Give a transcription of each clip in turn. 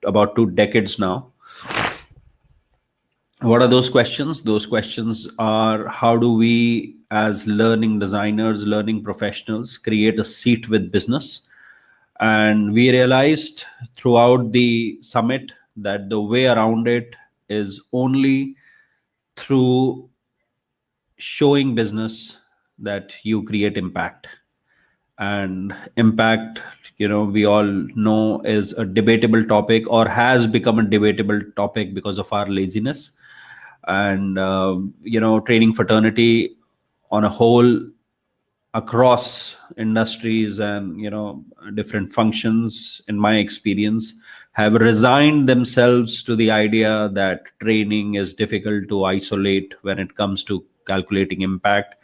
about 2 decades now. What are those questions? Those questions are, how do we as learning designers, learning professionals, create a seat with business? And we realized throughout the summit that the way around it is only through showing business that you create impact. And impact, we all know, is a debatable topic, or has become a debatable topic because of our laziness. And training fraternity on a whole, across industries and different functions, in my experience, have resigned themselves to the idea that training is difficult to isolate when it comes to calculating impact.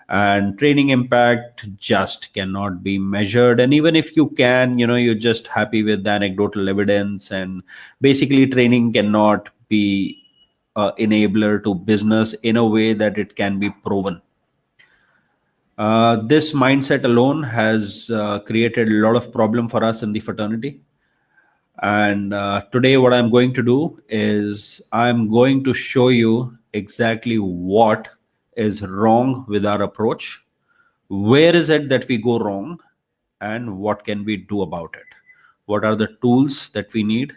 And training impact just cannot be measured, and even if you can, you're just happy with anecdotal evidence. And basically training cannot be enabler to business in a way that it can be proven. This mindset alone has created a lot of problem for us in the fraternity. And today what I'm going to do is I'm going to show you exactly what is wrong with our approach, where is it that we go wrong, and what can we do about it. What are the tools that we need,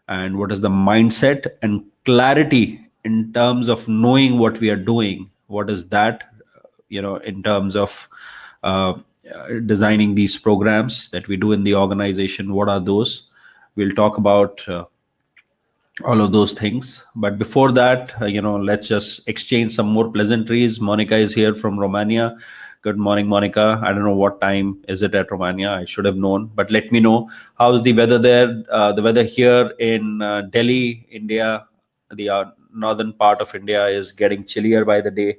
and what is the mindset and clarity in terms of knowing what we are doing. What is that, in terms of designing these programs that we do in the organization? What are those? We'll talk about all of those things. But before that, let's just exchange some more pleasantries. Monica is here from Romania. Good morning, Monica. I don't know what time is it at Romania. I should have known, but let me know. How's the weather there? The weather here in Delhi, India, the northern part of India, is getting chillier by the day.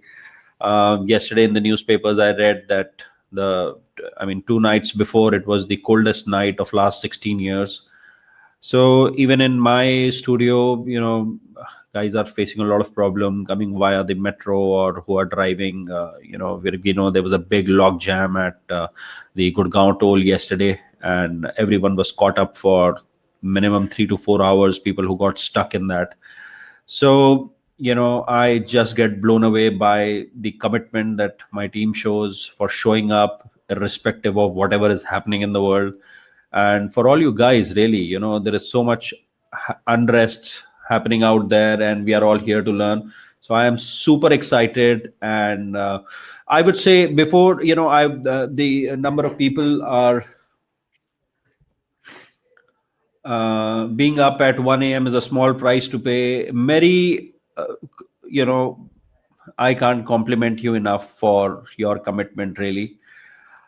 Yesterday in the newspapers, I read that 2 nights before, it was the coldest night of last 16 years. So even in my studio, guys are facing a lot of problem coming via the metro or who are driving. We know there was a big log jam at the Gurgaon toll yesterday, and everyone was caught up for minimum 3 to 4 hours, people who got stuck in that. So, I just get blown away by the commitment that my team shows for showing up irrespective of whatever is happening in the world. And for all you guys, really, there is so much unrest happening out there, and we are all here to learn. So I am super excited. And I would say before, the number of people are being up at 1 a.m. is a small price to pay. Mary, I can't compliment you enough for your commitment, really.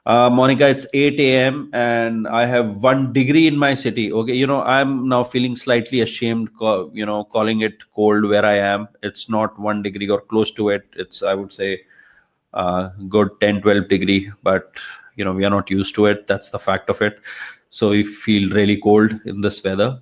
Monica, it's 8 a.m. and I have 1 degree in my city. Okay, I'm now feeling slightly ashamed, calling it cold where I am. It's not 1 degree or close to it. It's, I would say, good 10, 12 degree, but we are not used to it. That's the fact of it. So we feel really cold in this weather.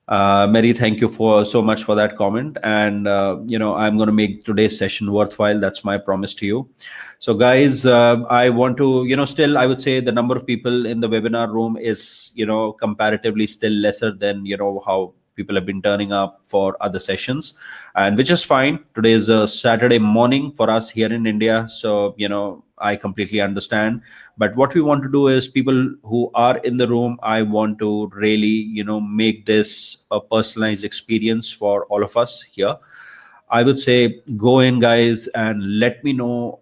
Mary, thank you so much for that comment. And, I'm going to make today's session worthwhile. That's my promise to you. So guys, I want to, still, I would say the number of people in the webinar room is, comparatively still lesser than, how people have been turning up for other sessions, and which is fine. Today is a Saturday morning for us here in India. So, I completely understand. But what we want to do is, people who are in the room, I want to really, make this a personalized experience for all of us here. I would say go in, guys, and let me know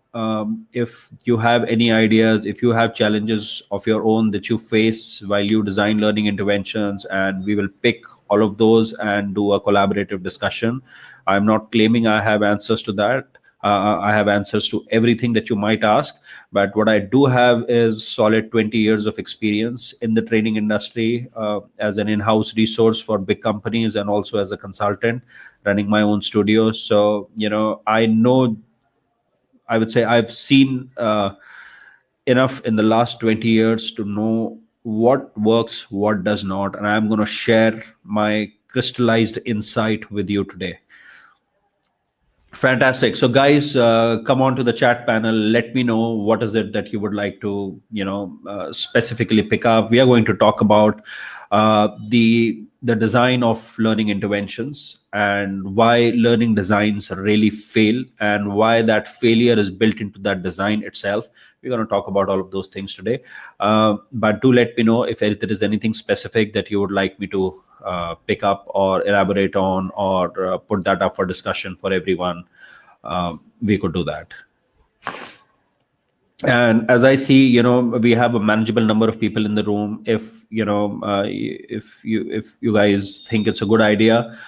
if you have any ideas, if you have challenges of your own that you face while you design learning interventions, and we will pick all of those and do a collaborative discussion. I'm not claiming I have answers to that. I have answers to everything that you might ask. But what I do have is solid 20 years of experience in the training industry, as an in-house resource for big companies, and also as a consultant running my own studio. So, I know, I would say I've seen enough in the last 20 years to know what works, what does not. And I'm going to share my crystallized insight with you today. Fantastic. So guys, come on to the chat panel. Let me know what is it that you would like to, specifically pick up. We are going to talk about the the design of learning interventions and why learning designs really fail and why that failure is built into that design itself. We're going to talk about all of those things today. But do let me know if there is anything specific that you would like me to pick up or elaborate on, or put that up for discussion for everyone. We could do that. And as I see, we have a manageable number of people in the room. If if you guys think it's a good idea,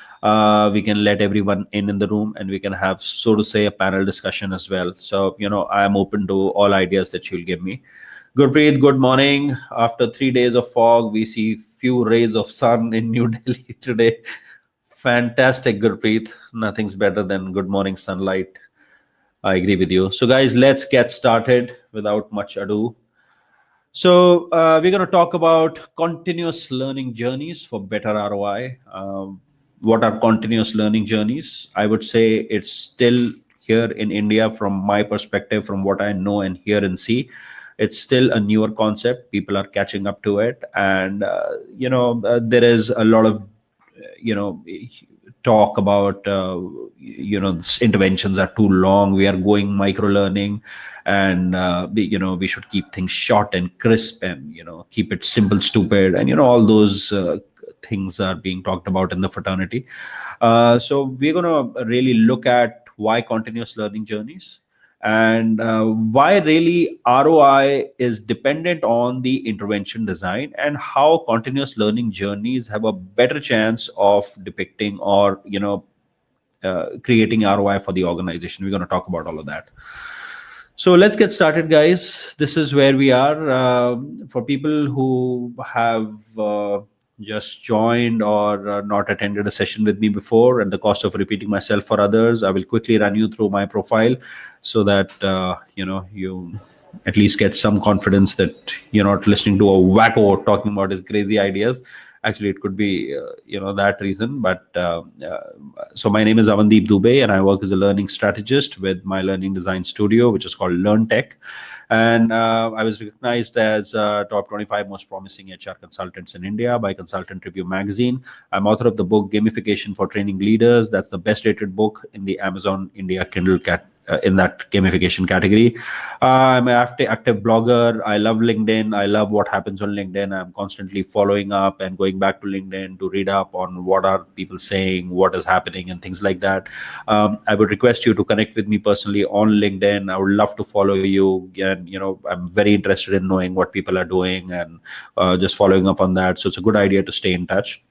we can let everyone in the room, and we can have, so to say, a panel discussion as well. So I am open to all ideas that you'll give me. Gurpreet, good morning. After 3 days of fog, we see few rays of sun in New Delhi today. Fantastic, Gurpreet. Nothing's better than good morning sunlight. I agree with you. So, guys, let's get started without much ado. So, we're going to talk about continuous learning journeys for better ROI. What are continuous learning journeys? I would say it's still here in India, from my perspective, from what I know and hear and see. It's still a newer concept. People are catching up to it. And, there is a lot of, talk about interventions are too long, we are going micro learning, and we should keep things short and crisp, and keep it simple stupid, and all those things are being talked about in the fraternity. So we're going to really look at why continuous learning journeys, and why really ROI is dependent on the intervention design, and how continuous learning journeys have a better chance of depicting or creating ROI for the organization. We're going to talk about all of that. So let's get started, guys. This is where we are. For people who have just joined or not attended a session with me before, at the cost of repeating myself for others, I will quickly run you through my profile, so that you at least get some confidence that you're not listening to a wacko talking about his crazy ideas. Actually, it could be that reason. But so my name is Aman Dubey, and I work as a learning strategist with my learning design studio, which is called Learn Tech. And I was recognized as top 25 most promising HR consultants in India by Consultant Review magazine. I'm author of the book Gamification for Training Leaders. That's the best rated book in the Amazon India Kindle in that gamification category. I'm an active blogger. I love LinkedIn. I love what happens on LinkedIn. I'm constantly following up and going back to LinkedIn to read up on what are people saying, what is happening, and things like that. I would request you to connect with me personally on LinkedIn. I would love to follow you. And I'm very interested in knowing what people are doing, and just following up on that. So it's a good idea to stay in touch.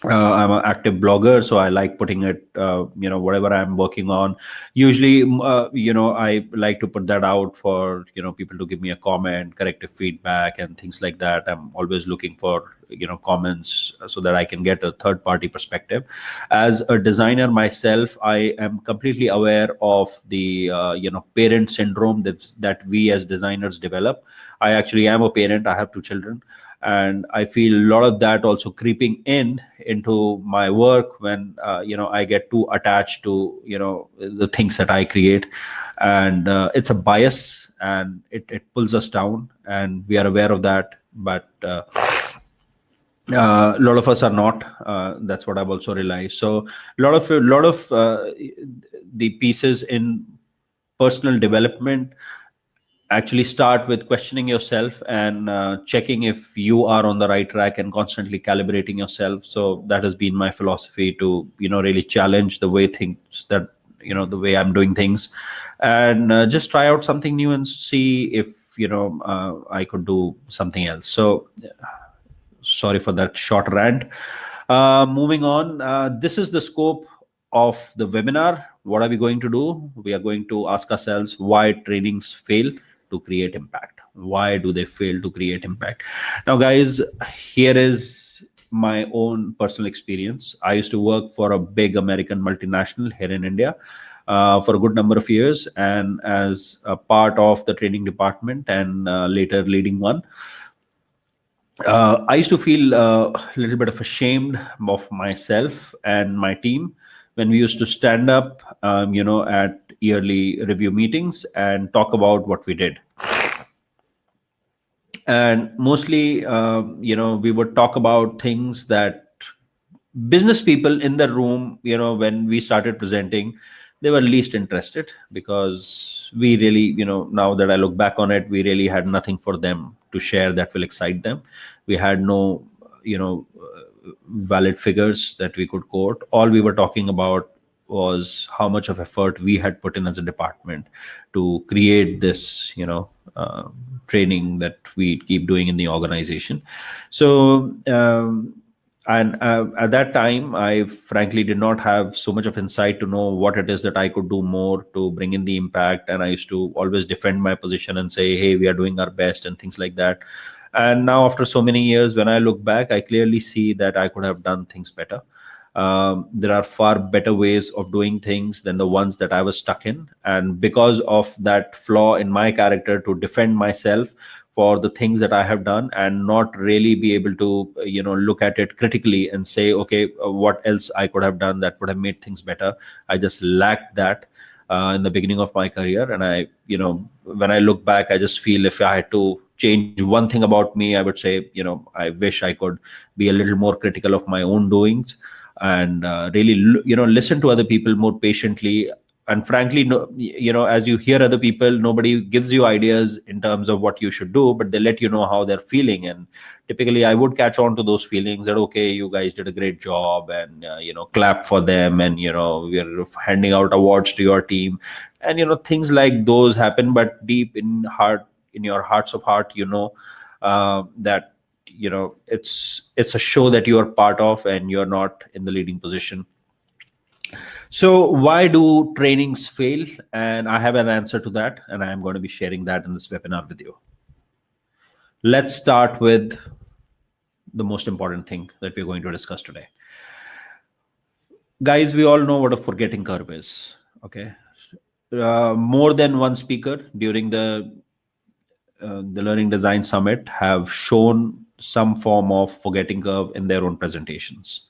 I'm an active blogger, so I like putting it, whatever I'm working on. Usually, I like to put that out for, people to give me a comment, corrective feedback, and things like that. I'm always looking for, comments, so that I can get a third party perspective. As a designer myself, I am completely aware of the, parent syndrome that we as designers develop. I actually am a parent. I have 2 children. And I feel a lot of that also creeping into my work when I get too attached to the things that I create, and it's a bias, and it pulls us down, and we are aware of that. But a lot of us are not. That's what I've also realized. So a lot of the pieces in personal development actually start with questioning yourself and checking if you are on the right track, and constantly calibrating yourself. So that has been my philosophy to really challenge the way things that the way I'm doing things, and just try out something new and see if I could do something else. So sorry for that short rant. Moving on, this is the scope of the webinar. What are we going to do? We are going to ask ourselves why trainings fail to create impact. Why do they fail to create impact? Now, guys, here is my own personal experience. I used to work for a big American multinational here in India for a good number of years, and as a part of the training department, and later leading one. I used to feel a little bit of ashamed of myself and my team when we used to stand up, at yearly review meetings and talk about what we did. And mostly, we would talk about things that business people in the room, when we started presenting, they were least interested, because we really, now that I look back on it, we really had nothing for them to share that will excite them. We had no, valid figures that we could quote. All we were talking about was how much of effort we had put in as a department to create this, training that we keep doing in the organization. So, and at that time, I frankly did not have so much of insight to know what it is that I could do more to bring in the impact. And I used to always defend my position and say, hey, we are doing our best and things like that. And now, after so many years, when I look back, I clearly see that I could have done things better. There are far better ways of doing things than the ones that I was stuck in. And because of that flaw in my character to defend myself for the things that I have done, and not really be able to, look at it critically and say, okay, what else I could have done that would have made things better. I just lacked that in the beginning of my career. And when I look back, I just feel if I had to change one thing about me, I would say, I wish I could be a little more critical of my own doings, and really, listen to other people more patiently. And frankly, no, as you hear other people, nobody gives you ideas in terms of what you should do, but they let you know how they're feeling. And typically I would catch on to those feelings that, okay, you guys did a great job, and clap for them, and we're handing out awards to your team, and things like those happen. But deep in your hearts of heart, that it's a show that you are part of, and you're not in the leading position. So why do trainings fail? And I have an answer to that, and I am going to be sharing that in this webinar with you. Let's start with the most important thing that we're going to discuss today. Guys, we all know what a forgetting curve is. Okay. More than one speaker during the Learning Design Summit have shown some form of forgetting curve in their own presentations.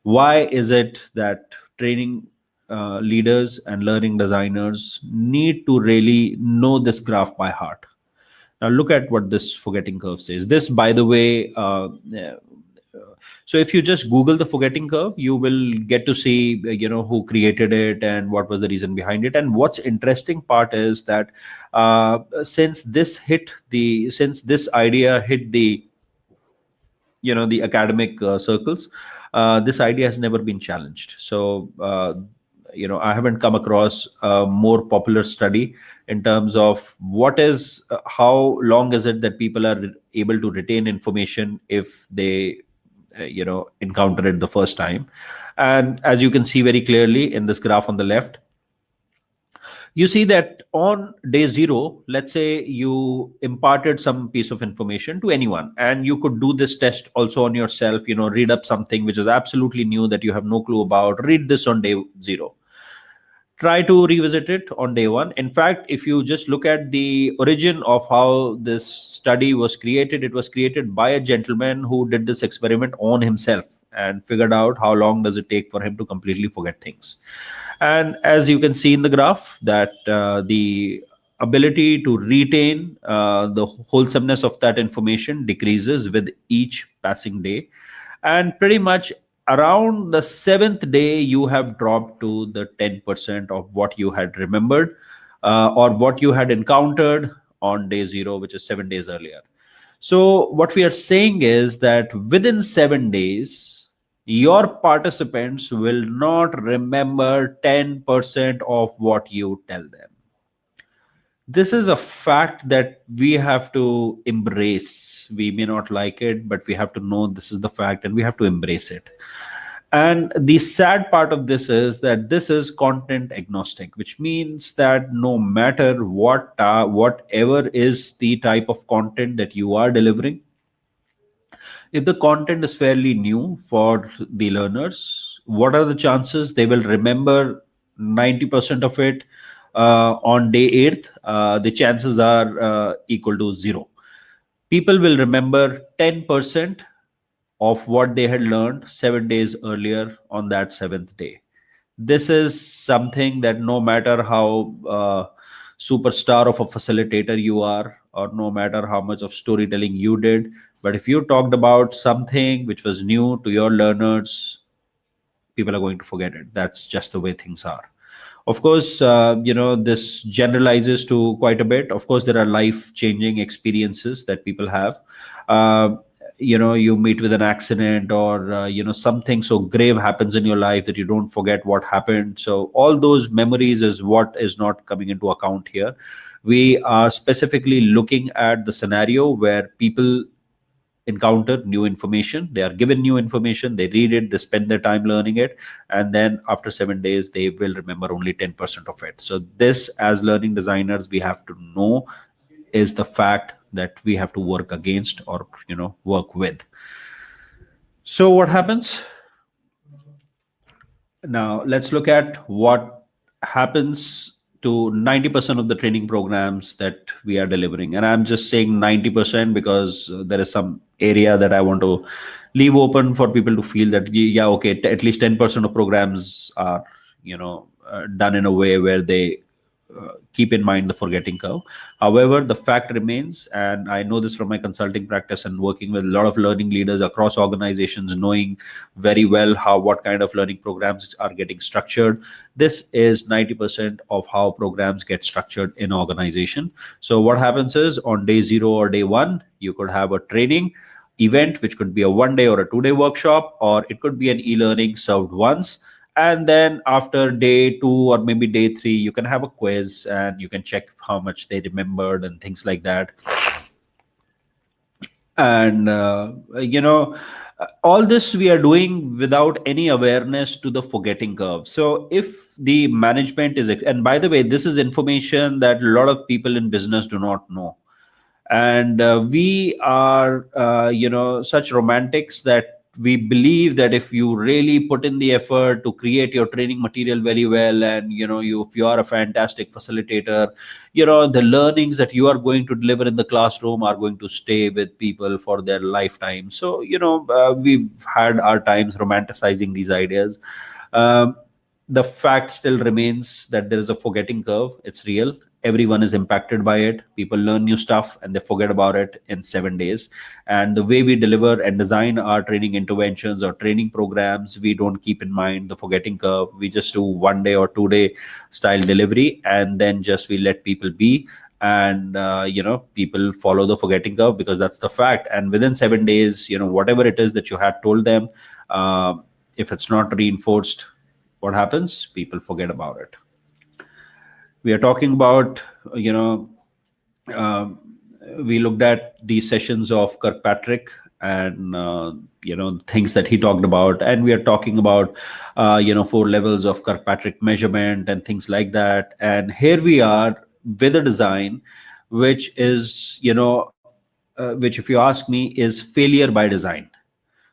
Why is it that training leaders and learning designers need to really know this graph by heart? Now look at what this forgetting curve says. This, by the way, so if you just Google the forgetting curve, you will get to see, who created it and what was the reason behind it. And what's interesting part is that since this idea hit the academic circles, this idea has never been challenged. So I haven't come across a more popular study in terms of how long is it that people are able to retain information if they encounter it the first time. And as you can see very clearly in this graph on the left, you see that on day 0, let's say you imparted some piece of information to anyone, and you could do this test also on yourself, read up something which is absolutely new that you have no clue about. Read this on day 0. Try to revisit it on day 1. In fact, if you just look at the origin of how this study was created, it was created by a gentleman who did this experiment on himself and figured out how long does it take for him to completely forget things. And as you can see in the graph, that the ability to retain the wholesomeness of that information decreases with each passing day. And pretty much around the 7th day, you have dropped to the 10% of what you had remembered or what you had encountered on day 0, which is 7 days earlier. So what we are saying is that within 7 days, your participants will not remember 10% of what you tell them. This is a fact that we have to embrace. We may not like it, but we have to know this is the fact and we have to embrace it. And the sad part of this is that this is content agnostic, which means that no matter whatever is the type of content that you are delivering, if the content is fairly new for the learners, what are the chances they will remember 90% of it on day 8th? The chances are equal to 0. People will remember 10% of what they had learned 7 days earlier on that 7th day. This is something that no matter how superstar of a facilitator you are, or no matter how much of storytelling you did, but if you talked about something which was new to your learners people are going to forget it. That's just the way things are. Of course, this generalizes to quite a bit. Of course, there are life changing experiences that people have. uh, you meet with an accident, or something so grave happens in your life that you don't forget what happened. So all those memories is what is not coming into account here. We are specifically looking at the scenario where people encounter new information, they are given new information, they read it, they spend their time learning it, and then after 7 days they will remember only 10% of it. So this, as learning designers, we have to know is the fact that we have to work against, or work with. So what happens now? Let's look at what happens to 90% of the training programs that we are delivering. And I'm just saying 90% because there is some area that I want to leave open for people to feel that, yeah, okay, at least 10% of programs are, done in a way where they keep in mind the forgetting curve. However, the fact remains, and I know this from my consulting practice and working with a lot of learning leaders across organizations, knowing very well how what kind of learning programs are getting structured. This is 90% of how programs get structured in organization. So what happens is, on day 0 or day 1, you could have a training event, which could be a 1 day or a 2 day workshop, or it could be an e-learning served once. And then after day 2 or maybe day 3, you can have a quiz and you can check how much they remembered and things like that. And all this we are doing without any awareness to the forgetting curve. So if the management is, and by the way, this is information that a lot of people in business do not know. And we are such romantics that we believe that if you really put in the effort to create your training material very well, and if you are a fantastic facilitator, the learnings that you are going to deliver in the classroom are going to stay with people for their lifetime. So we've had our times romanticizing these ideas. The fact still remains that there is a forgetting curve. It's real. Everyone is impacted by it. People learn new stuff and they forget about it in 7 days. And the way we deliver and design our training interventions or training programs, we don't keep in mind the forgetting curve. We just do 1 day or 2 day style delivery, and then just we let people be. And people follow the forgetting curve because that's the fact. And within 7 days, whatever it is that you had told them, if it's not reinforced, what happens? People forget about it. We are talking about, uh, we looked at the sessions of Kirkpatrick, and things that he talked about, and we are talking about 4 levels of Kirkpatrick measurement and things like that. And here we are with a design which is, which, if you ask me, is failure by design.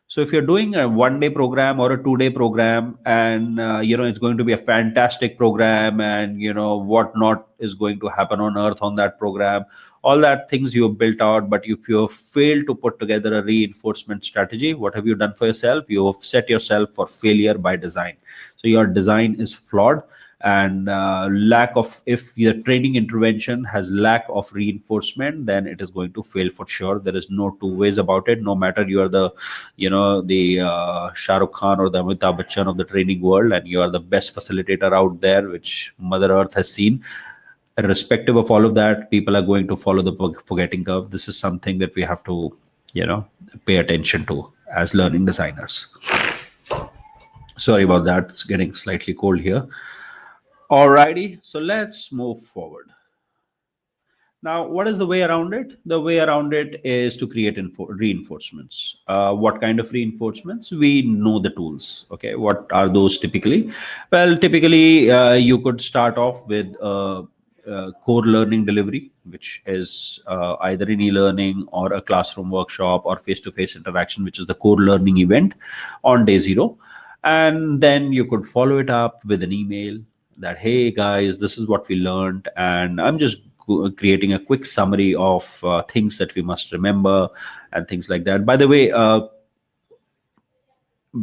So if you're doing a 1 day program or a 2 day program, and it's going to be a fantastic program, and what not is going to happen on earth on that program, all that things you have built out, but if you have failed to put together a reinforcement strategy, what have you done for yourself? You have set yourself for failure by design. So your design is flawed. And lack of, if your training intervention has lack of reinforcement, then it is going to fail for sure. There is no two ways about it. No matter you are the Shah Rukh Khan or the Amitabh Bachchan of the training world, and you are the best facilitator out there which Mother Earth has seen, irrespective of all of that, people are going to follow the forgetting curve. This is something that we have to pay attention to as learning designers. Sorry about that, it's getting slightly cold here. Alrighty, so let's move forward. Now, what is the way around it? The way around it is to create reinforcements. What kind of reinforcements? We know the tools. Okay, what are those typically? Well, typically, you could start off with core learning delivery, which is either an e-learning or a classroom workshop or face-to-face interaction, which is the core learning event on day 0. And then you could follow it up with an email that, hey guys, this is what we learned, and I'm just creating a quick summary of things that we must remember and things like that. By the way,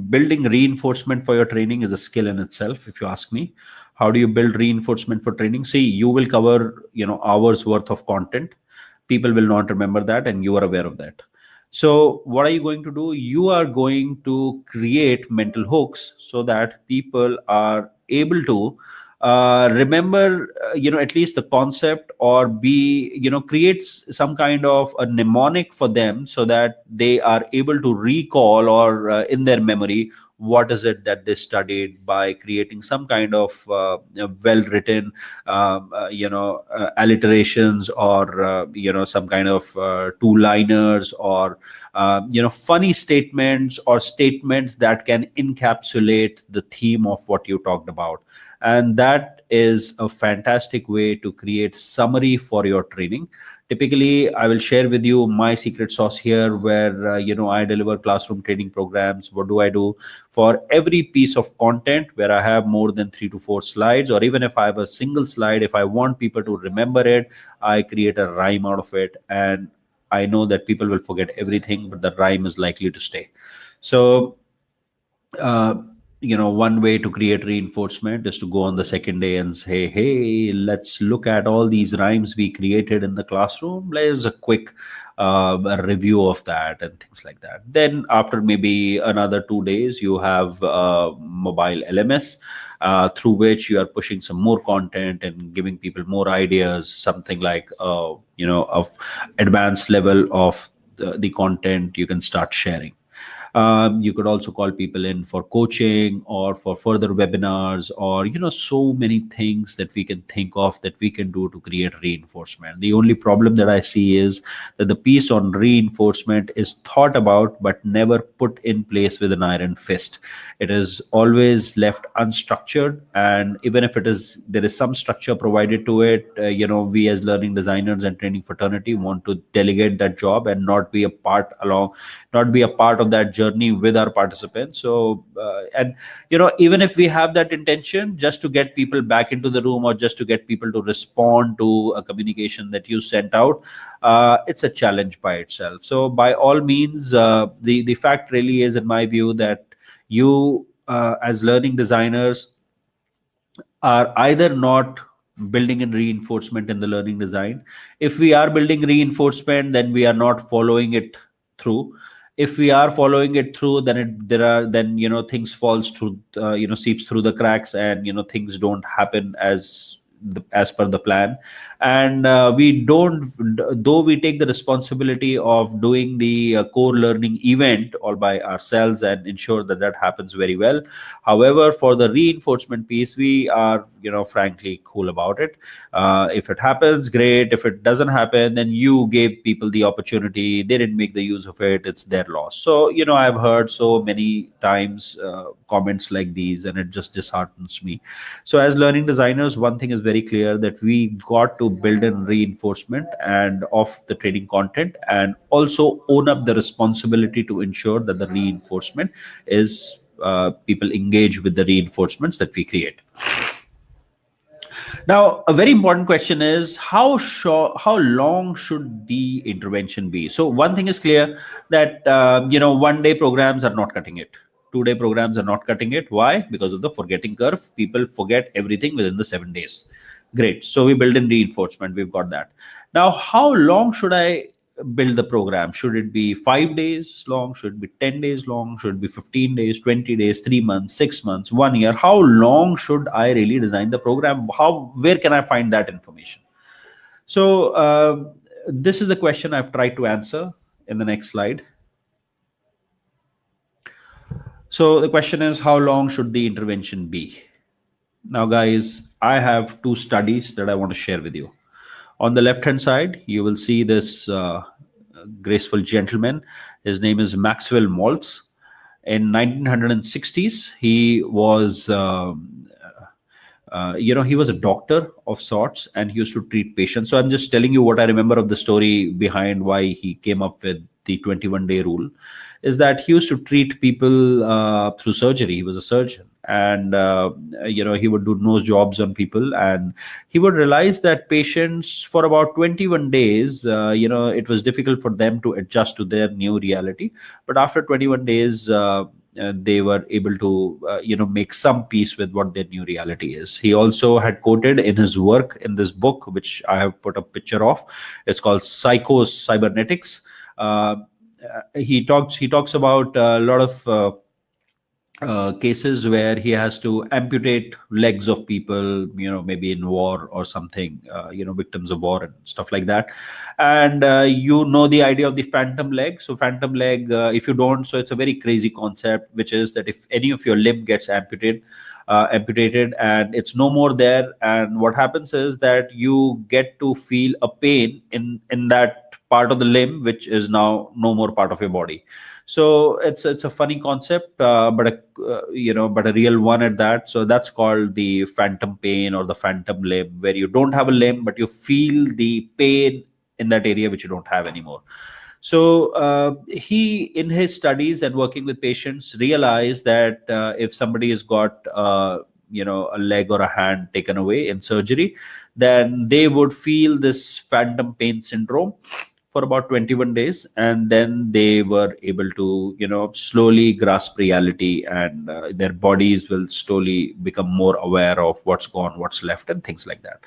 building reinforcement for your training is a skill in itself, if you ask me. How do you build reinforcement for training? See, you will cover hours worth of content. People will not remember that, and you are aware of that. So what are you going to do? You are going to create mental hooks so that people are able to remember, at least the concept, or be, creates some kind of a mnemonic for them so that they are able to recall, or in their memory, what is it that they studied, by creating some kind of well written alliterations, or some kind of two liners, or funny statements, or statements that can encapsulate the theme of what you talked about. And that is a fantastic way to create summary for your training. Typically, I will share with you my secret sauce here, where I deliver classroom training programs. What do I do? For every piece of content where I have more than 3 to 4 slides, or even if I have a single slide, if I want people to remember it, I create a rhyme out of it. And I know that people will forget everything, but the rhyme is likely to stay. So uh, one way to create reinforcement is to go on the second day and say, hey, let's look at all these rhymes we created in the classroom. There's a quick a review of that and things like that. Then after maybe another 2 days, you have mobile LMS, through which you are pushing some more content and giving people more ideas, something like of advanced level of the content you can start sharing. You could also call people in for coaching, or for further webinars, or so many things that we can think of that we can do to create reinforcement. The only problem that I see is that the piece on reinforcement is thought about but never put in place with an iron fist. It is always left unstructured, and even if there is some structure provided to it, we as learning designers and training fraternity want to delegate that job and not be a part of that journey with our participants. So and even if we have that intention, just to get people back into the room, or just to get people to respond to a communication that you sent out, it's a challenge by itself. So by all means, the fact really is, in my view, that you as learning designers are either not building in reinforcement in the learning design. If we are building reinforcement, then we are not following it through. If we are following it through, then things falls through, seeps through the cracks, and things don't happen as per the plan. And we don't though we take the responsibility of doing the core learning event all by ourselves and ensure that that happens very well. However, for the reinforcement piece, we are frankly cool about it. If it happens, great. If it doesn't happen, then you gave people the opportunity, they didn't make the use of it, it's their loss. So I've heard so many times comments like these, and it just disheartens me. So as learning designers, one thing is very clear, that we got to build in reinforcement and of the training content, and also own up the responsibility to ensure that the reinforcement is people engage with the reinforcements that we create. Now, a very important question is, how long should the intervention be? So one thing is clear, that 1 day programs are not cutting it. 2 day programs are not cutting it. Why? Because of the forgetting curve. People forget everything within the 7 days. Great. So we build in reinforcement. We've got that. Now, how long should I build the program? Should it be 5 days long? Should it be 10 days long? Should it be 15 days, 20 days, 3 months, 6 months, 1 year? How long should I really design the program? Where can I find that information? So this is the question I've tried to answer in the next slide. So the question is, how long should the intervention be? Now, guys, I have 2 studies that I want to share with you. On the left hand side, you will see this graceful gentleman. His name is Maxwell Maltz. In 1960s, he was he was a doctor of sorts, and he used to treat patients. So I'm just telling you what I remember of the story behind why he came up with the 21-day rule. Is that he used to treat people through surgery. He was a surgeon, and he would do nose jobs on people, and he would realize that patients, for about 21 days, it was difficult for them to adjust to their new reality. But after 21 days, they were able to make some peace with what their new reality is. He also had quoted in his work in this book, which I have put a picture of. It's called Psycho Cybernetics. he talks about a lot of cases where he has to amputate legs of people, maybe in war or something, victims of war and stuff like that. And the idea of the phantom leg. So phantom leg, if you don't, so it's a very crazy concept, which is that if any of your limb gets amputated and it's no more there, and what happens is that you get to feel a pain in that part of the limb which is now no more part of your body. So it's a funny concept, but a real one at that. So that's called the phantom pain or the phantom limb, where you don't have a limb but you feel the pain in that area which you don't have anymore. So he, in his studies and working with patients, realized that if somebody has got a leg or a hand taken away in surgery, then they would feel this phantom pain syndrome for about 21 days, and then they were able to slowly grasp reality, and their bodies will slowly become more aware of what's gone, what's left, and things like that.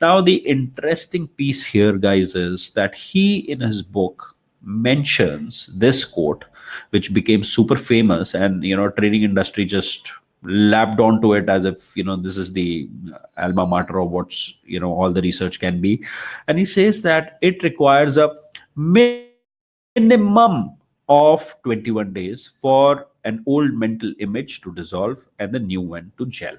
Now the interesting piece here, guys, is that he, in his book, mentions this quote, which became super famous, and training industry just lapped onto it as if this is the alma mater of what's all the research can be. And he says that it requires a minimum of 21 days for an old mental image to dissolve and the new one to gel.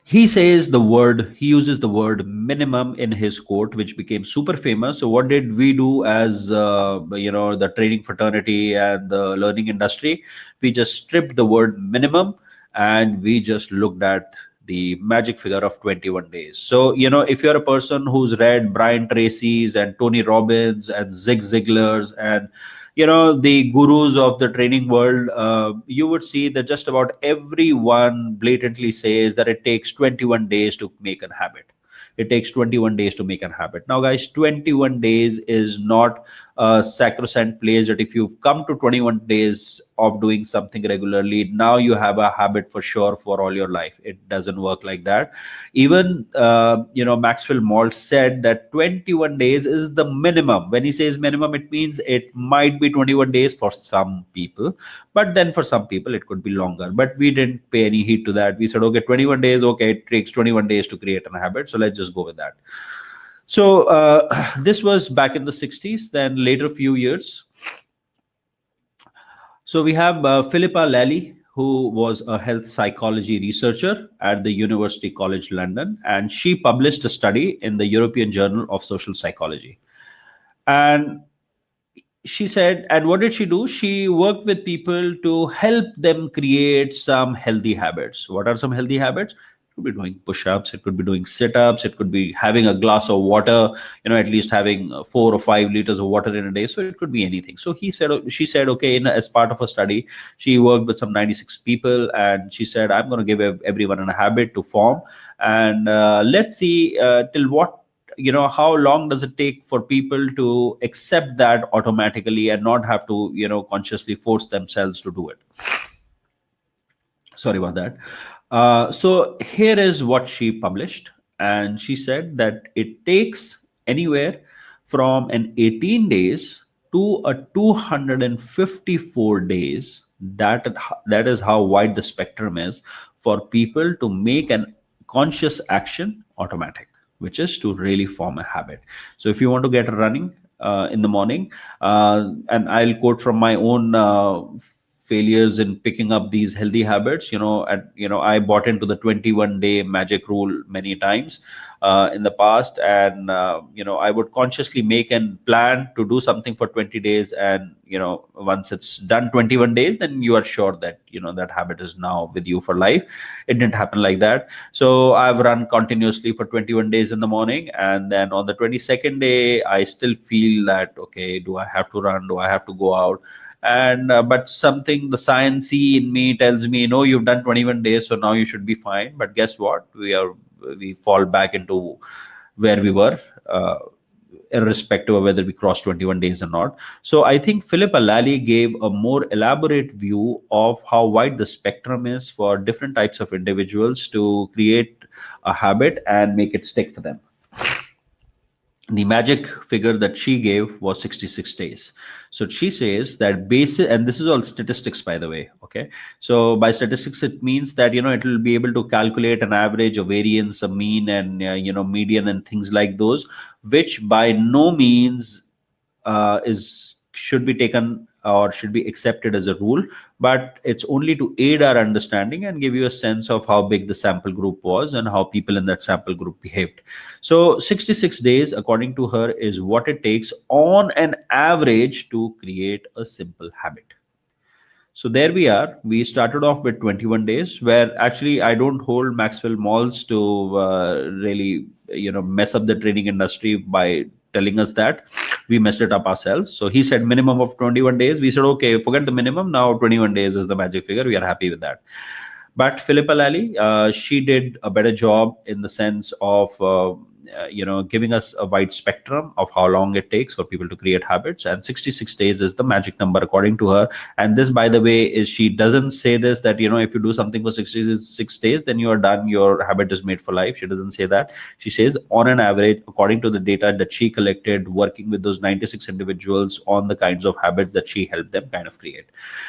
He uses the word minimum in his quote, which became super famous. So what did we do as the training fraternity and the learning industry? We just stripped the word minimum, and we just looked at the magic figure of 21 days. So if you're a person who's read Brian Tracy's and Tony Robbins and Zig Ziglar's and the gurus of the training world, you would see that just about everyone blatantly says that it takes 21 days to make a habit. It takes 21 days to make a habit. Now, guys, 21 days is not a sacrosanct place that if you've come to 21 days of doing something regularly, now you have a habit for sure for all your life. It doesn't work like that. Even, Maxwell Maltz said that 21 days is the minimum. When he says minimum, it means it might be 21 days for some people, but then for some people it could be longer. But we didn't pay any heed to that. We said, okay, 21 days, okay, it takes 21 days to create a habit, so let's just go with that. So this was back in the 60s. Then later few years, so we have Philippa Lally, who was a health psychology researcher at the University College London, and she published a study in the European Journal of Social Psychology. And she said, and what did she do? She worked with people to help them create some healthy habits. What are some healthy habits? It could be doing push-ups, it could be doing sit-ups, it could be having a glass of water, at least having 4 or 5 liters of water in a day. So it could be anything. So she said, okay, as part of a study, she worked with some 96 people, and she said, I'm going to give everyone a habit to form, and let's see till what how long does it take for people to accept that automatically and not have to consciously force themselves to do it. Sorry about that. So here is what she published, and she said that it takes anywhere from an 18 days to a 254 days. That is how wide the spectrum is for people to make an conscious action automatic, which is to really form a habit. So if you want to get running in the morning, and I'll quote from my own failures in picking up these healthy habits. I bought into the 21-day magic rule many times in the past, and I would consciously make a plan to do something for 20 days, and once it's done 21 days, then you are sure that that habit is now with you for life. It didn't happen like that. So I've run continuously for 21 days in the morning, and then on the 22nd day I still feel that, okay, do I have to run, do I have to go out? And but something, the science in me tells me, no, you've done 21 days, so now you should be fine. But guess what, we fall back into where we were, irrespective of whether we cross 21 days or not. So I think Philippa Lally gave a more elaborate view of how wide the spectrum is for different types of individuals to create a habit and make it stick for them. The magic figure that she gave was 66 days. So she says that basic, and this is all statistics, by the way. Okay. So by statistics, it means that, it will be able to calculate an average, a variance, a mean, and, median and things like those, which by no means is should be taken or should be accepted as a rule, but it's only to aid our understanding and give you a sense of how big the sample group was and how people in that sample group behaved. So 66 days, according to her, is what it takes on an average to create a simple habit. So there we are. We started off with 21 days, where actually I don't hold Maxwell Malls to really, mess up the training industry by telling us that. We messed it up ourselves. So he said minimum of 21 days. We said, okay, forget the minimum. Now 21 days is the magic figure. We are happy with that. But Philippa Lally, she did a better job in the sense of giving us a wide spectrum of how long it takes for people to create habits, and 66 days is the magic number according to her. And this, by the way, is, she doesn't say this that, if you do something for 66 days, then you are done, your habit is made for life. She doesn't say that. She says on an average, according to the data that she collected working with those 96 individuals on the kinds of habits that she helped them kind of create.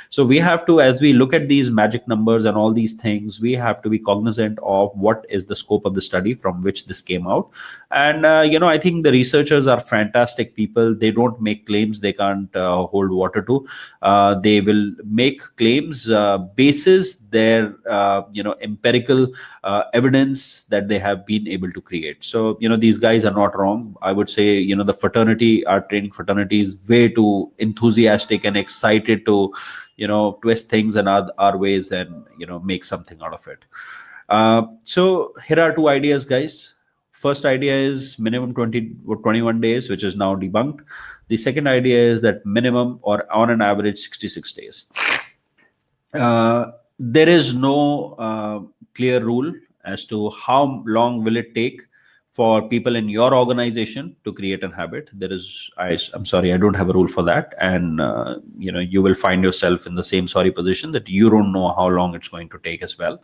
So we have to, as we look at these magic numbers and all these things, we have to be cognizant of what is the scope of the study from which this came out. And I think the researchers are fantastic people. They don't make claims they can't hold water to. They will make claims basis their empirical evidence that they have been able to create. So these guys are not wrong. I would say the fraternity, our training fraternity, is way too enthusiastic and excited to twist things in our ways and make something out of it. So here are two ideas, guys. First idea is minimum 20 or 21 days, which is now debunked. The second idea is that minimum or on an average 66 days. There is no clear rule as to how long will it take for people in your organization to create a habit. I'm sorry, I don't have a rule for that. And you will find yourself in the same sorry position that you don't know how long it's going to take as well.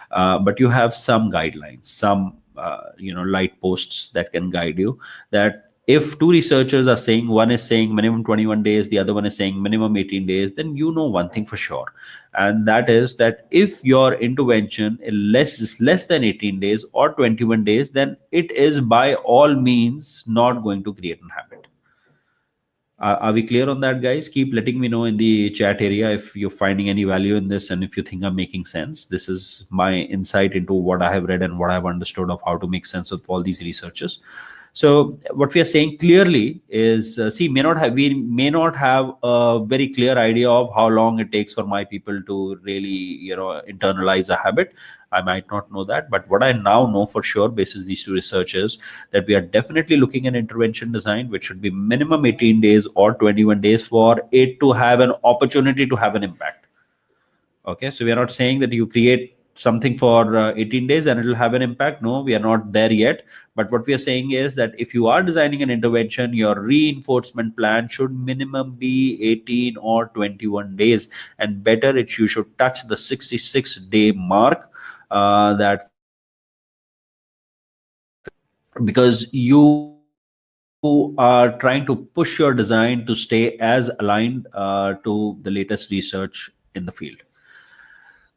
But you have some guidelines, some light posts that can guide you. That if two researchers are saying, one is saying minimum 21 days, the other one is saying minimum 18 days, then you know one thing for sure. And that is that if your intervention is less than 18 days or 21 days, then it is by all means not going to create a habit. Are we clear on that, guys? Keep letting me know in the chat area if you're finding any value in this and if you think I'm making sense. This is my insight into what I have read and what I've understood of how to make sense of all these researches. So what we are saying clearly is, we may not have a very clear idea of how long it takes for my people to really, internalize a habit. I might not know that, but what I now know for sure, basis these two researchers, that we are definitely looking at intervention design, which should be minimum 18 days or 21 days for it to have an opportunity to have an impact. Okay, so we are not saying that you create something for 18 days and it will have an impact. No, we are not there yet. But what we are saying is that if you are designing an intervention, your reinforcement plan should minimum be 18 or 21 days, and better you should touch the 66-day mark. That because you are trying to push your design to stay as aligned to the latest research in the field.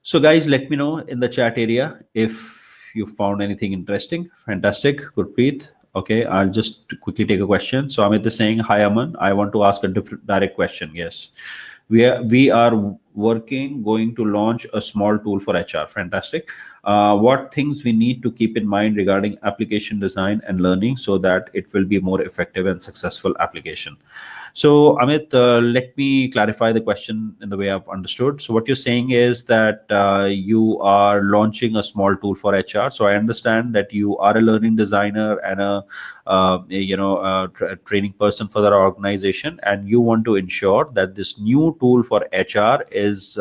So, guys, let me know in the chat area if you found anything interesting. Fantastic. Gurpreet. Okay, I'll just quickly take a question. So, Amit is saying, hi, Aman. I want to ask a different direct question. Yes. We are going to launch a small tool for HR. Fantastic. What things we need to keep in mind regarding application design and learning so that it will be more effective and successful application? So, Amit, let me clarify the question in the way I've understood. So, what you're saying is that you are launching a small tool for HR. So, I understand that you are a learning designer and a training person for the organization, and you want to ensure that this new tool for HR is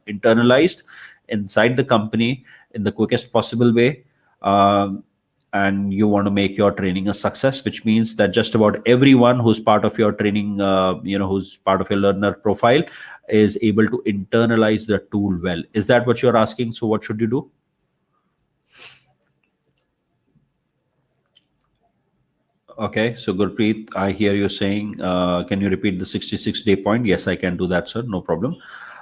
internalized inside the company in the quickest possible way. And you want to make your training a success, which means that just about everyone who's part of your training, who's part of your learner profile, is able to internalize the tool well. Is that what you're asking? So what should you do? Okay, so Gurpreet, I hear you saying, can you repeat the 66-day point? Yes, I can do that, sir. No problem.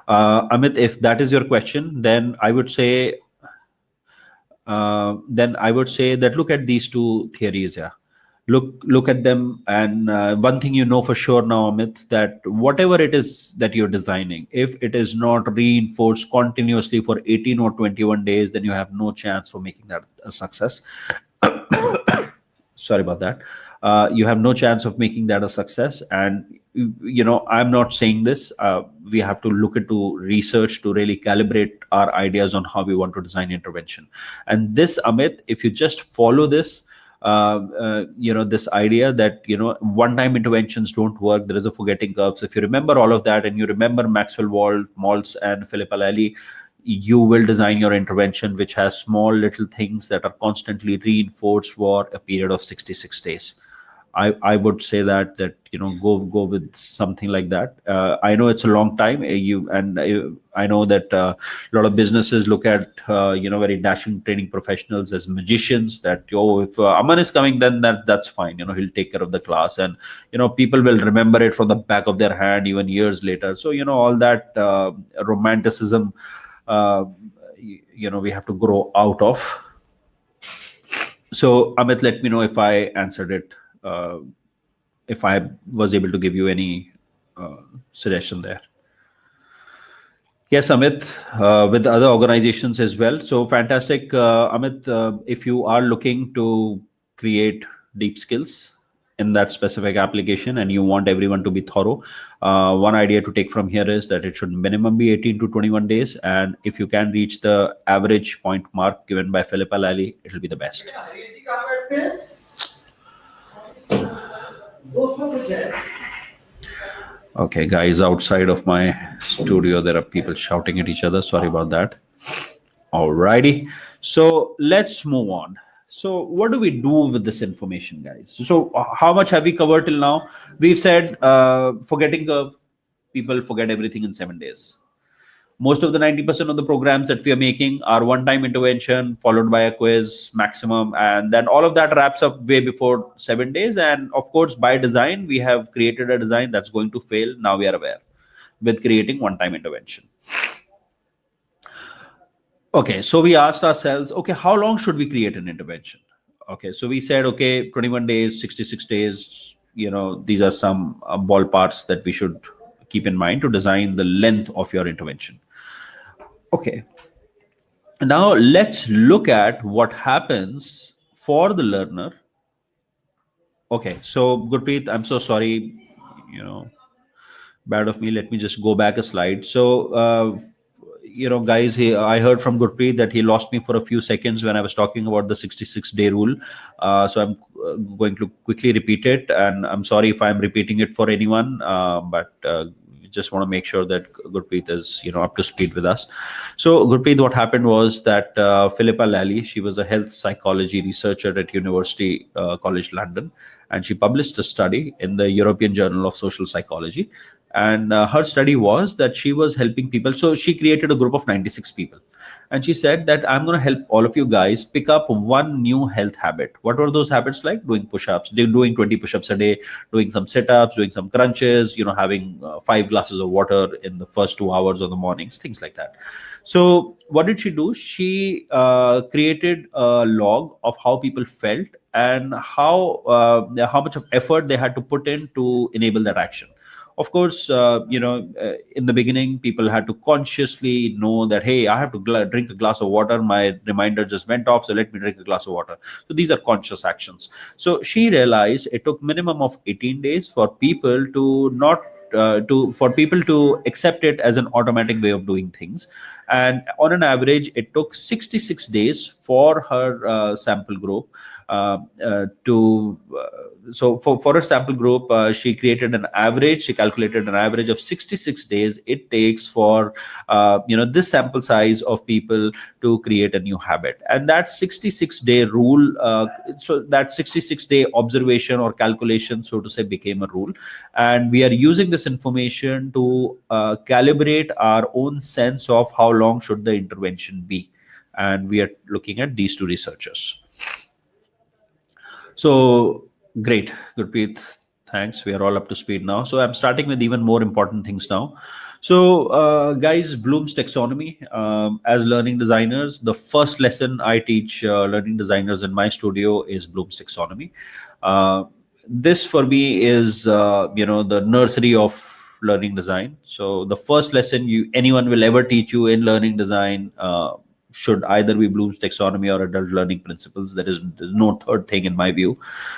Amit, if that is your question, then I would say that look at these two theories. Yeah, look at them, and one thing you know for sure now, Amit, that whatever it is that you're designing, if it is not reinforced continuously for 18 or 21 days, then you have no chance for making that a success. Sorry about that. You have no chance of making that a success. And I'm not saying this. We have to look into research to really calibrate our ideas on how we want to design intervention. And this, Amit, if you just follow this, this idea that one-time interventions don't work. There is a forgetting curve. So if you remember all of that, and you remember Maxwell Maltz and Philip Allali, you will design your intervention which has small little things that are constantly reinforced for a period of 66 days. I would say that go with something like that. I know it's a long time. I know that a lot of businesses look at very dashing training professionals as magicians. That if Aman is coming, then that's fine. He'll take care of the class, and people will remember it from the back of their hand even years later. So all that romanticism, uh, we have to grow out of. So, Amit, let me know if I answered it, if I was able to give you any suggestion there. Yes, Amit, with other organizations as well. So fantastic, Amit. If you are looking to create deep skills in that specific application and you want everyone to be thorough, one idea to take from here is that it should minimum be 18 to 21 days. And if you can reach the average point mark given by Philip Allali, it will be the best. Okay, guys, outside of my studio, there are people shouting at each other. Sorry about that. Alrighty. So let's move on. So, what do we do with this information, guys? So, how much have we covered till now? We've said forgetting curve, people forget everything in 7 days. Most of the 90% of the programs that we are making are one time intervention followed by a quiz maximum. And then all of that wraps up way before 7 days. And of course, by design, we have created a design that's going to fail. Now we are aware with creating one time intervention. Okay, so we asked ourselves, okay, how long should we create an intervention? Okay, so we said, okay, 21 days, 66 days, these are some ballparks that we should keep in mind to design the length of your intervention. Okay, now let's look at what happens for the learner. Okay, so Gurpreet, I'm so sorry, bad of me. Let me just go back a slide. So, guys, I heard from Gurpreet that he lost me for a few seconds when I was talking about the 66-day rule. So I'm going to quickly repeat it, and I'm sorry if I'm repeating it for anyone, but just want to make sure that Gurpreet is up to speed with us. So Gurpreet, what happened was that Philippa Lally, she was a health psychology researcher at University College London, and she published a study in the European Journal of Social Psychology. And her study was that she was helping people. So she created a group of 96 people, and she said that I'm going to help all of you guys pick up one new health habit. What were those habits like? Doing push-ups. They're doing 20 push-ups a day, doing some sit-ups, doing some crunches, having 5 glasses of water in the first 2 hours of the mornings, things like that. So what did she do? She created a log of how people felt and how much of effort they had to put in to enable that action. Of course, in the beginning, people had to consciously know that, hey, I have to drink a glass of water. My reminder just went off, so let me drink a glass of water. So these are conscious actions. So she realized it took minimum of 18 days for people to not for people to accept it as an automatic way of doing things. And on an average, it took 66 days for her sample group to so for a sample group, she created an average. She calculated an average of 66 days it takes for this sample size of people to create a new habit. And that 66-day rule, so that 66-day observation or calculation, so to say, became a rule. And we are using this information to calibrate our own sense of how long should the intervention be. And we are looking at these two researchers. So Great, Gurpreet. Thanks. We are all up to speed now. So I'm starting with even more important things now. So, guys, Bloom's taxonomy. As learning designers, the first lesson I teach learning designers in my studio is Bloom's taxonomy. Uh, this for me is the nursery of learning design. So the first lesson anyone will ever teach you in learning design should either be Bloom's taxonomy or adult learning principles. There's no third thing in my view.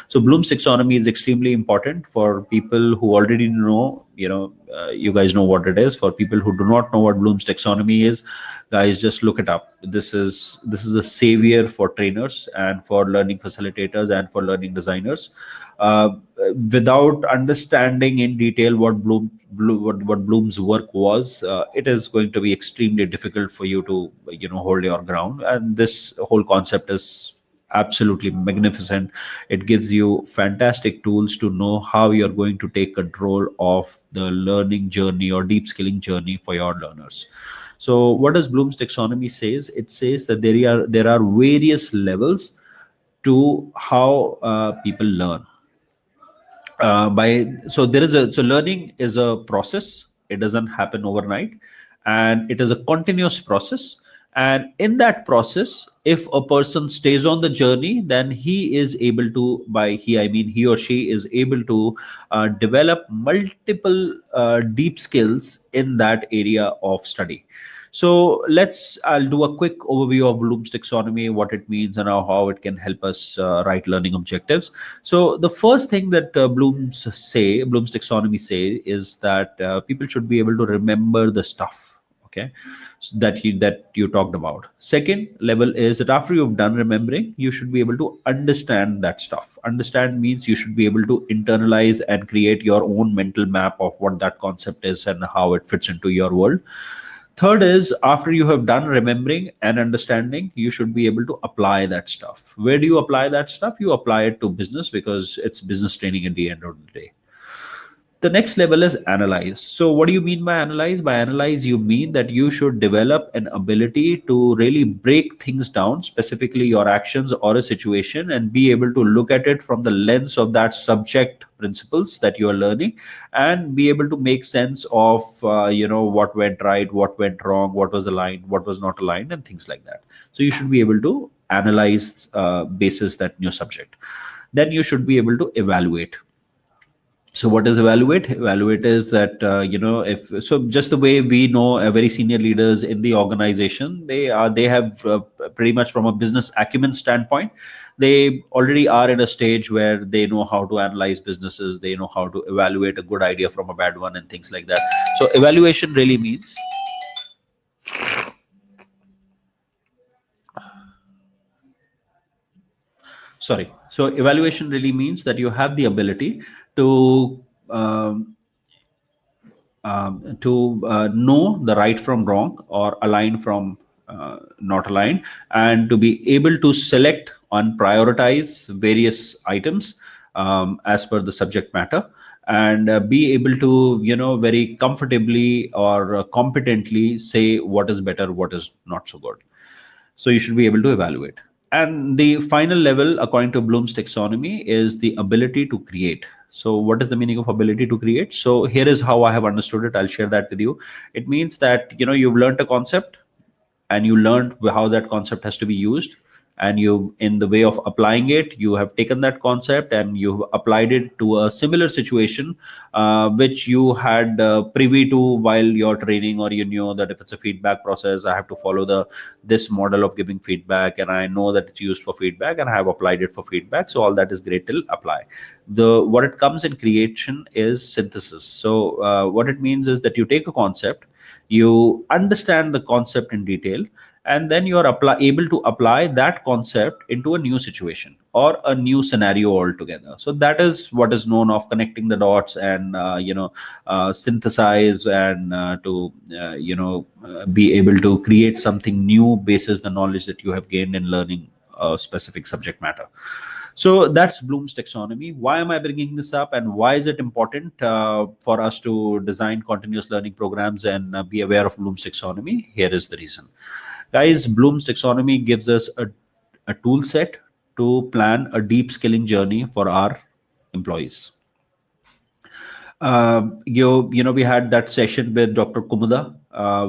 So Bloom's taxonomy is extremely important for people who already know. You guys know what it is. For people who do not know what Bloom's taxonomy is, guys, just look it up. This is a savior for trainers and for learning facilitators and for learning designers. uh, Without understanding in detail what Bloom's work was, it is going to be extremely difficult for you to hold your ground. And this whole concept is absolutely magnificent. It gives you fantastic tools to know how you're going to take control of the learning journey or deep skilling journey for your learners. So what does Bloom's taxonomy says? It says that there are various levels to how people learn. By so there is a so learning is a process. It doesn't happen overnight, and it is a continuous process. And in that process, if a person stays on the journey, then he is able to, by he I mean he or she is able to develop multiple deep skills in that area of study. So I'll do a quick overview of Bloom's taxonomy, what it means, and how it can help us write learning objectives. So the first thing that Bloom's taxonomy say is that people should be able to remember the stuff. Okay, so that you talked about. Second level is that after you've done remembering, you should be able to understand that stuff. Understand means you should be able to internalize and create your own mental map of what that concept is and how it fits into your world. Third is after you have done remembering and understanding, you should be able to apply that stuff. Where do you apply that stuff? You apply it to business because it's business training at the end of the day. The next level is analyze. So what do you mean by analyze? By analyze, you mean that you should develop an ability to really break things down, specifically your actions or a situation, and be able to look at it from the lens of that subject principles that you are learning, and be able to make sense of what went right, what went wrong, what was aligned, what was not aligned, and things like that. So you should be able to analyze basis that new subject. Then you should be able to evaluate. So what is evaluate? Evaluate is that if so, just the way we know very senior leaders in the organization, they have pretty much from a business acumen standpoint, they already are in a stage where they know how to analyze businesses, they know how to evaluate a good idea from a bad one and things like that. So evaluation really means, sorry, so evaluation really means that you have the ability to know the right from wrong or align from not aligned, and to be able to select and prioritize various items as per the subject matter, and be able to very comfortably or competently say what is better, what is not so good. So you should be able to evaluate. And the final level, according to Bloom's taxonomy, is the ability to create. So what is the meaning of ability to create? So here is how I have understood it. I'll share that with you. It means that you've learned a concept, and you learned how that concept has to be used, and you, in the way of applying it, you have taken that concept and you've applied it to a similar situation which you had privy to while you're training, or you knew that if it's a feedback process, I have to follow this model of giving feedback, and I know that it's used for feedback, and I have applied it for feedback. So all that is great till apply. The what it comes in creation is synthesis. So what it means is that you take a concept, you understand the concept in detail, and then you are able to apply that concept into a new situation or a new scenario altogether. So that is what is known of connecting the dots, and synthesize, and be able to create something new basis the knowledge that you have gained in learning a specific subject matter. So that's Bloom's taxonomy. Why am I bringing this up, and why is it important for us to design continuous learning programs and be aware of Bloom's taxonomy? Here is the reason. Guys, Bloom's taxonomy gives us a tool set to plan a deep skilling journey for our employees. We had that session with Dr. Kumuda,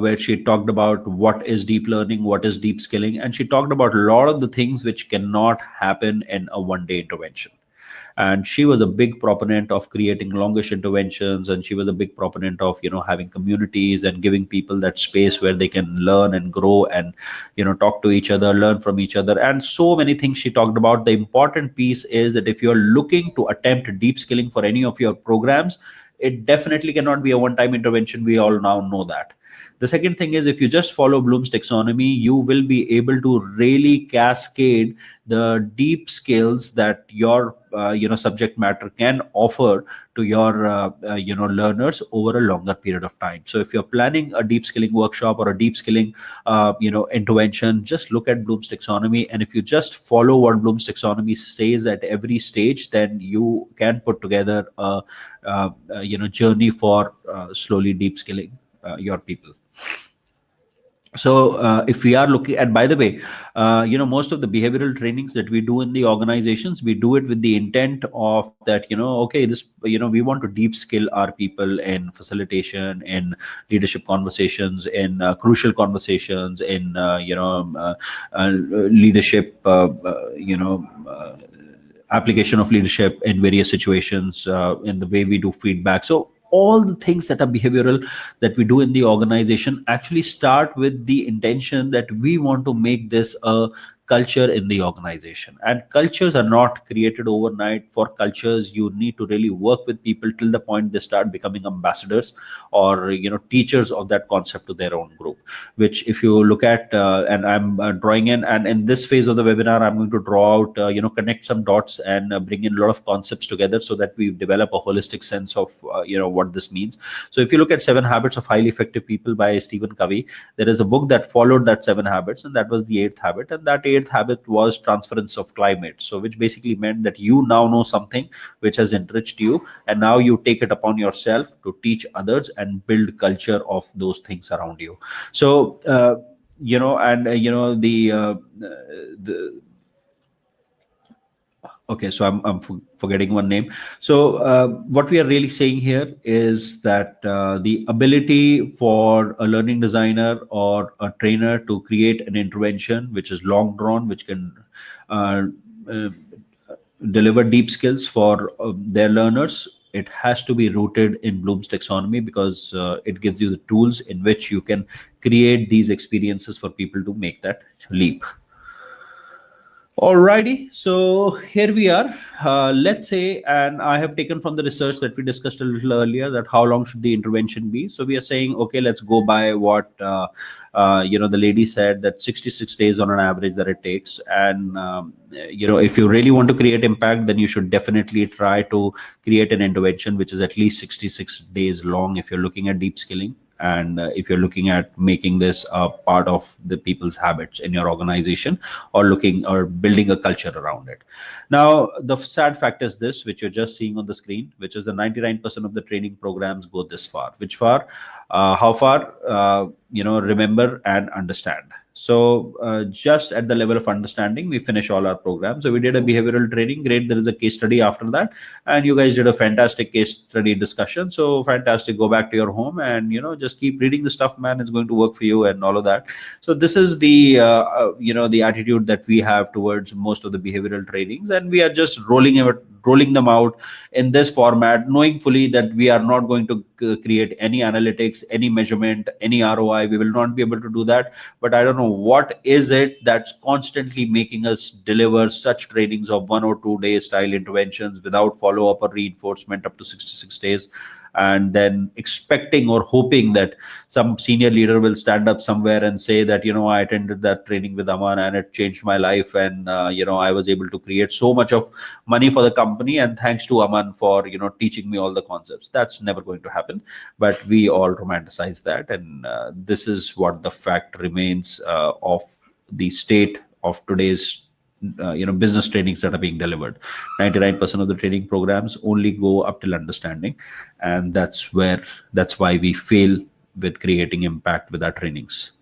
where she talked about what is deep learning, what is deep skilling, and she talked about a lot of the things which cannot happen in a one-day intervention. And she was a big proponent of creating longish interventions, and she was a big proponent of having communities and giving people that space where they can learn and grow and talk to each other, learn from each other, and so many things she talked about. The important piece is that if you're looking to attempt deep skilling for any of your programs, it definitely cannot be a one-time intervention. We all now know that. The second thing is, if you just follow Bloom's taxonomy, you will be able to really cascade the deep skills that your subject matter can offer to your learners over a longer period of time. So if you're planning a deep skilling workshop or a deep skilling intervention, just look at Bloom's taxonomy, and if you just follow what Bloom's taxonomy says at every stage, then you can put together a journey for slowly deep skilling your people. So if we are looking at, by the way, most of the behavioral trainings that we do in the organizations, we do it with the intent of that, okay, this, we want to deep skill our people in facilitation, in leadership conversations, in crucial conversations, in, leadership, application of leadership in various situations, in the way we do feedback. So all the things that are behavioral that we do in the organization actually start with the intention that we want to make this a culture in the organization. And cultures are not created overnight. For cultures, you need to really work with people till the point they start becoming ambassadors or teachers of that concept to their own group. Which, if you look at, and I'm drawing in, and in this phase of the webinar, I'm going to draw out, connect some dots and bring in a lot of concepts together so that we develop a holistic sense of what this means. So if you look at 7 Habits of Highly Effective People by Stephen Covey, there is a book that followed that 7 habits, and that was the 8th habit, and that 8th habit was transference of climate. So which basically meant that you now know something which has enriched you, and now you take it upon yourself to teach others and build culture of those things around you. So the okay, so I'm forgetting one name. So what we are really saying here is that the ability for a learning designer or a trainer to create an intervention which is long drawn, which can uh, uh, deliver deep skills for their learners, it has to be rooted in Bloom's taxonomy, because it gives you the tools in which you can create these experiences for people to make that leap. Alrighty, so here we are. Let's say, and I have taken from the research that we discussed a little earlier, that how long should the intervention be. So we are saying, okay, let's go by what the lady said, that 66 days on an average that it takes. And if you really want to create impact, then you should definitely try to create an intervention which is at least 66 days long if you're looking at deep skilling. And if you're looking at making this a part of the people's habits in your organization, or looking or building a culture around it. Now, the sad fact is this, which you're just seeing on the screen, which is the 99% of the training programs go this far. Which far? How far? Remember and understand. So just at the level of understanding, we finish all our programs. So we did a behavioral training. Great. There is a case study after that. And you guys did a fantastic case study discussion. So fantastic. Go back to your home and, just keep reading the stuff, man. It's going to work for you and all of that. So this is the, the attitude that we have towards most of the behavioral trainings. And we are just rolling them out in this format, knowing fully that we are not going to create any analytics, any measurement, any ROI. We will not be able to do that. But I don't know what is it that's constantly making us deliver such trainings of 1 or 2 day style interventions without follow-up or reinforcement up to 66 days. And then expecting or hoping that some senior leader will stand up somewhere and say that, I attended that training with Aman and it changed my life. And, I was able to create so much of money for the company. And thanks to Aman for, teaching me all the concepts. That's never going to happen. But we all romanticize that. And this is what the fact remains of the state of today's business trainings that are being delivered. 99% of the training programs only go up till understanding, and that's why we fail with creating impact with our trainings.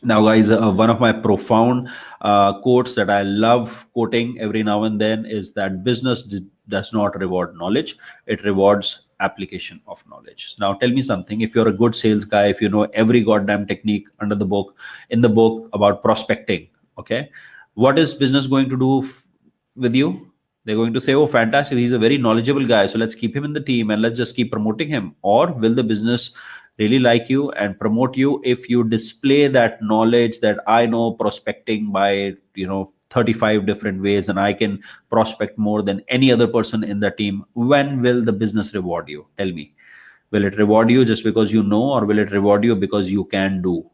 Now, guys, one of my profound quotes that I love quoting every now and then is that business does not reward knowledge, it rewards application of knowledge. Now, tell me something. If you're a good sales guy, if you know every goddamn technique under the book, in the book about prospecting, okay, what is business going to do with you? They're going to say, oh, fantastic, he's a very knowledgeable guy, so let's keep him in the team and let's just keep promoting him. Or will the business really like you and promote you if you display that knowledge that I know prospecting by 35 different ways and I can prospect more than any other person in the team? When will the business reward you? Tell me. Will it reward you just because you know, or will it reward you because you can do?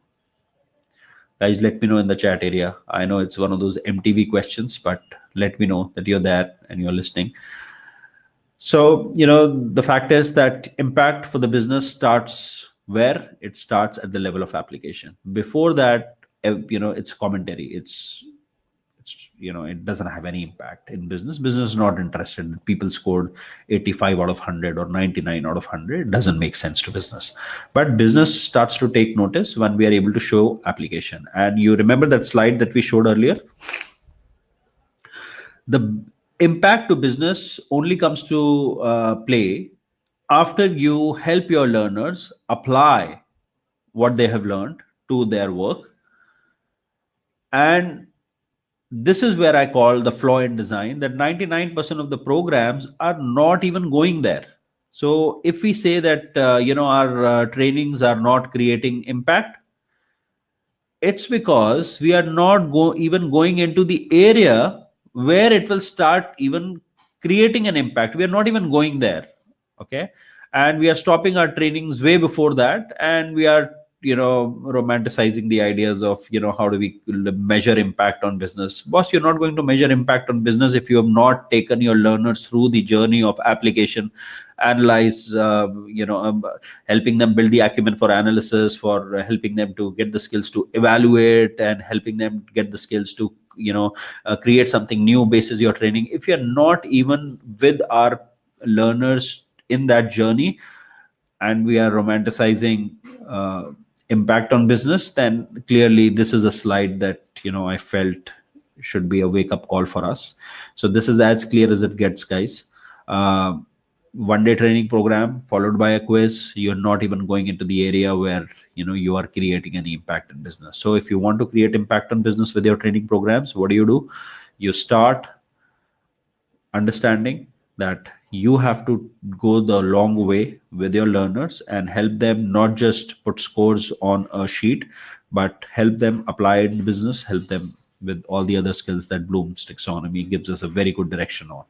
Guys, let me know in the chat area. I know it's one of those MTV questions, but let me know that you're there and you're listening. So, the fact is that impact for the business starts where? It starts at the level of application. Before that, it's commentary. It doesn't have any impact in business. Business is not interested. People scored 85 out of 100 or 99 out of 100. It doesn't make sense to business. But business starts to take notice when we are able to show application. And you remember that slide that we showed earlier? The impact to business only comes to play after you help your learners apply what they have learned to their work. And this is where I call the flaw in design, that 99% of the programs are not even going there. So if we say that our trainings are not creating impact, it's because we are not even going into the area where it will start even creating an impact. We are not even going there. Okay. And we are stopping our trainings way before that, and we are romanticizing the ideas of how do we measure impact on business. Boss, you're not going to measure impact on business if you have not taken your learners through the journey of application, analyze, helping them build the acumen for analysis, for helping them to get the skills to evaluate, and helping them get the skills to create something new basis your training. If you're not even with our learners in that journey, and we are romanticizing impact on business, then clearly this is a slide that I felt should be a wake-up call for us. So this is as clear as it gets, guys. One day training program followed by a quiz. You're not even going into the area where you are creating any impact in business. So if you want to create impact on business with your training programs, what do? You start understanding that you have to go the long way with your learners and help them not just put scores on a sheet, but help them apply it in business, help them with all the other skills that Bloom's taxonomy gives us a very good direction on.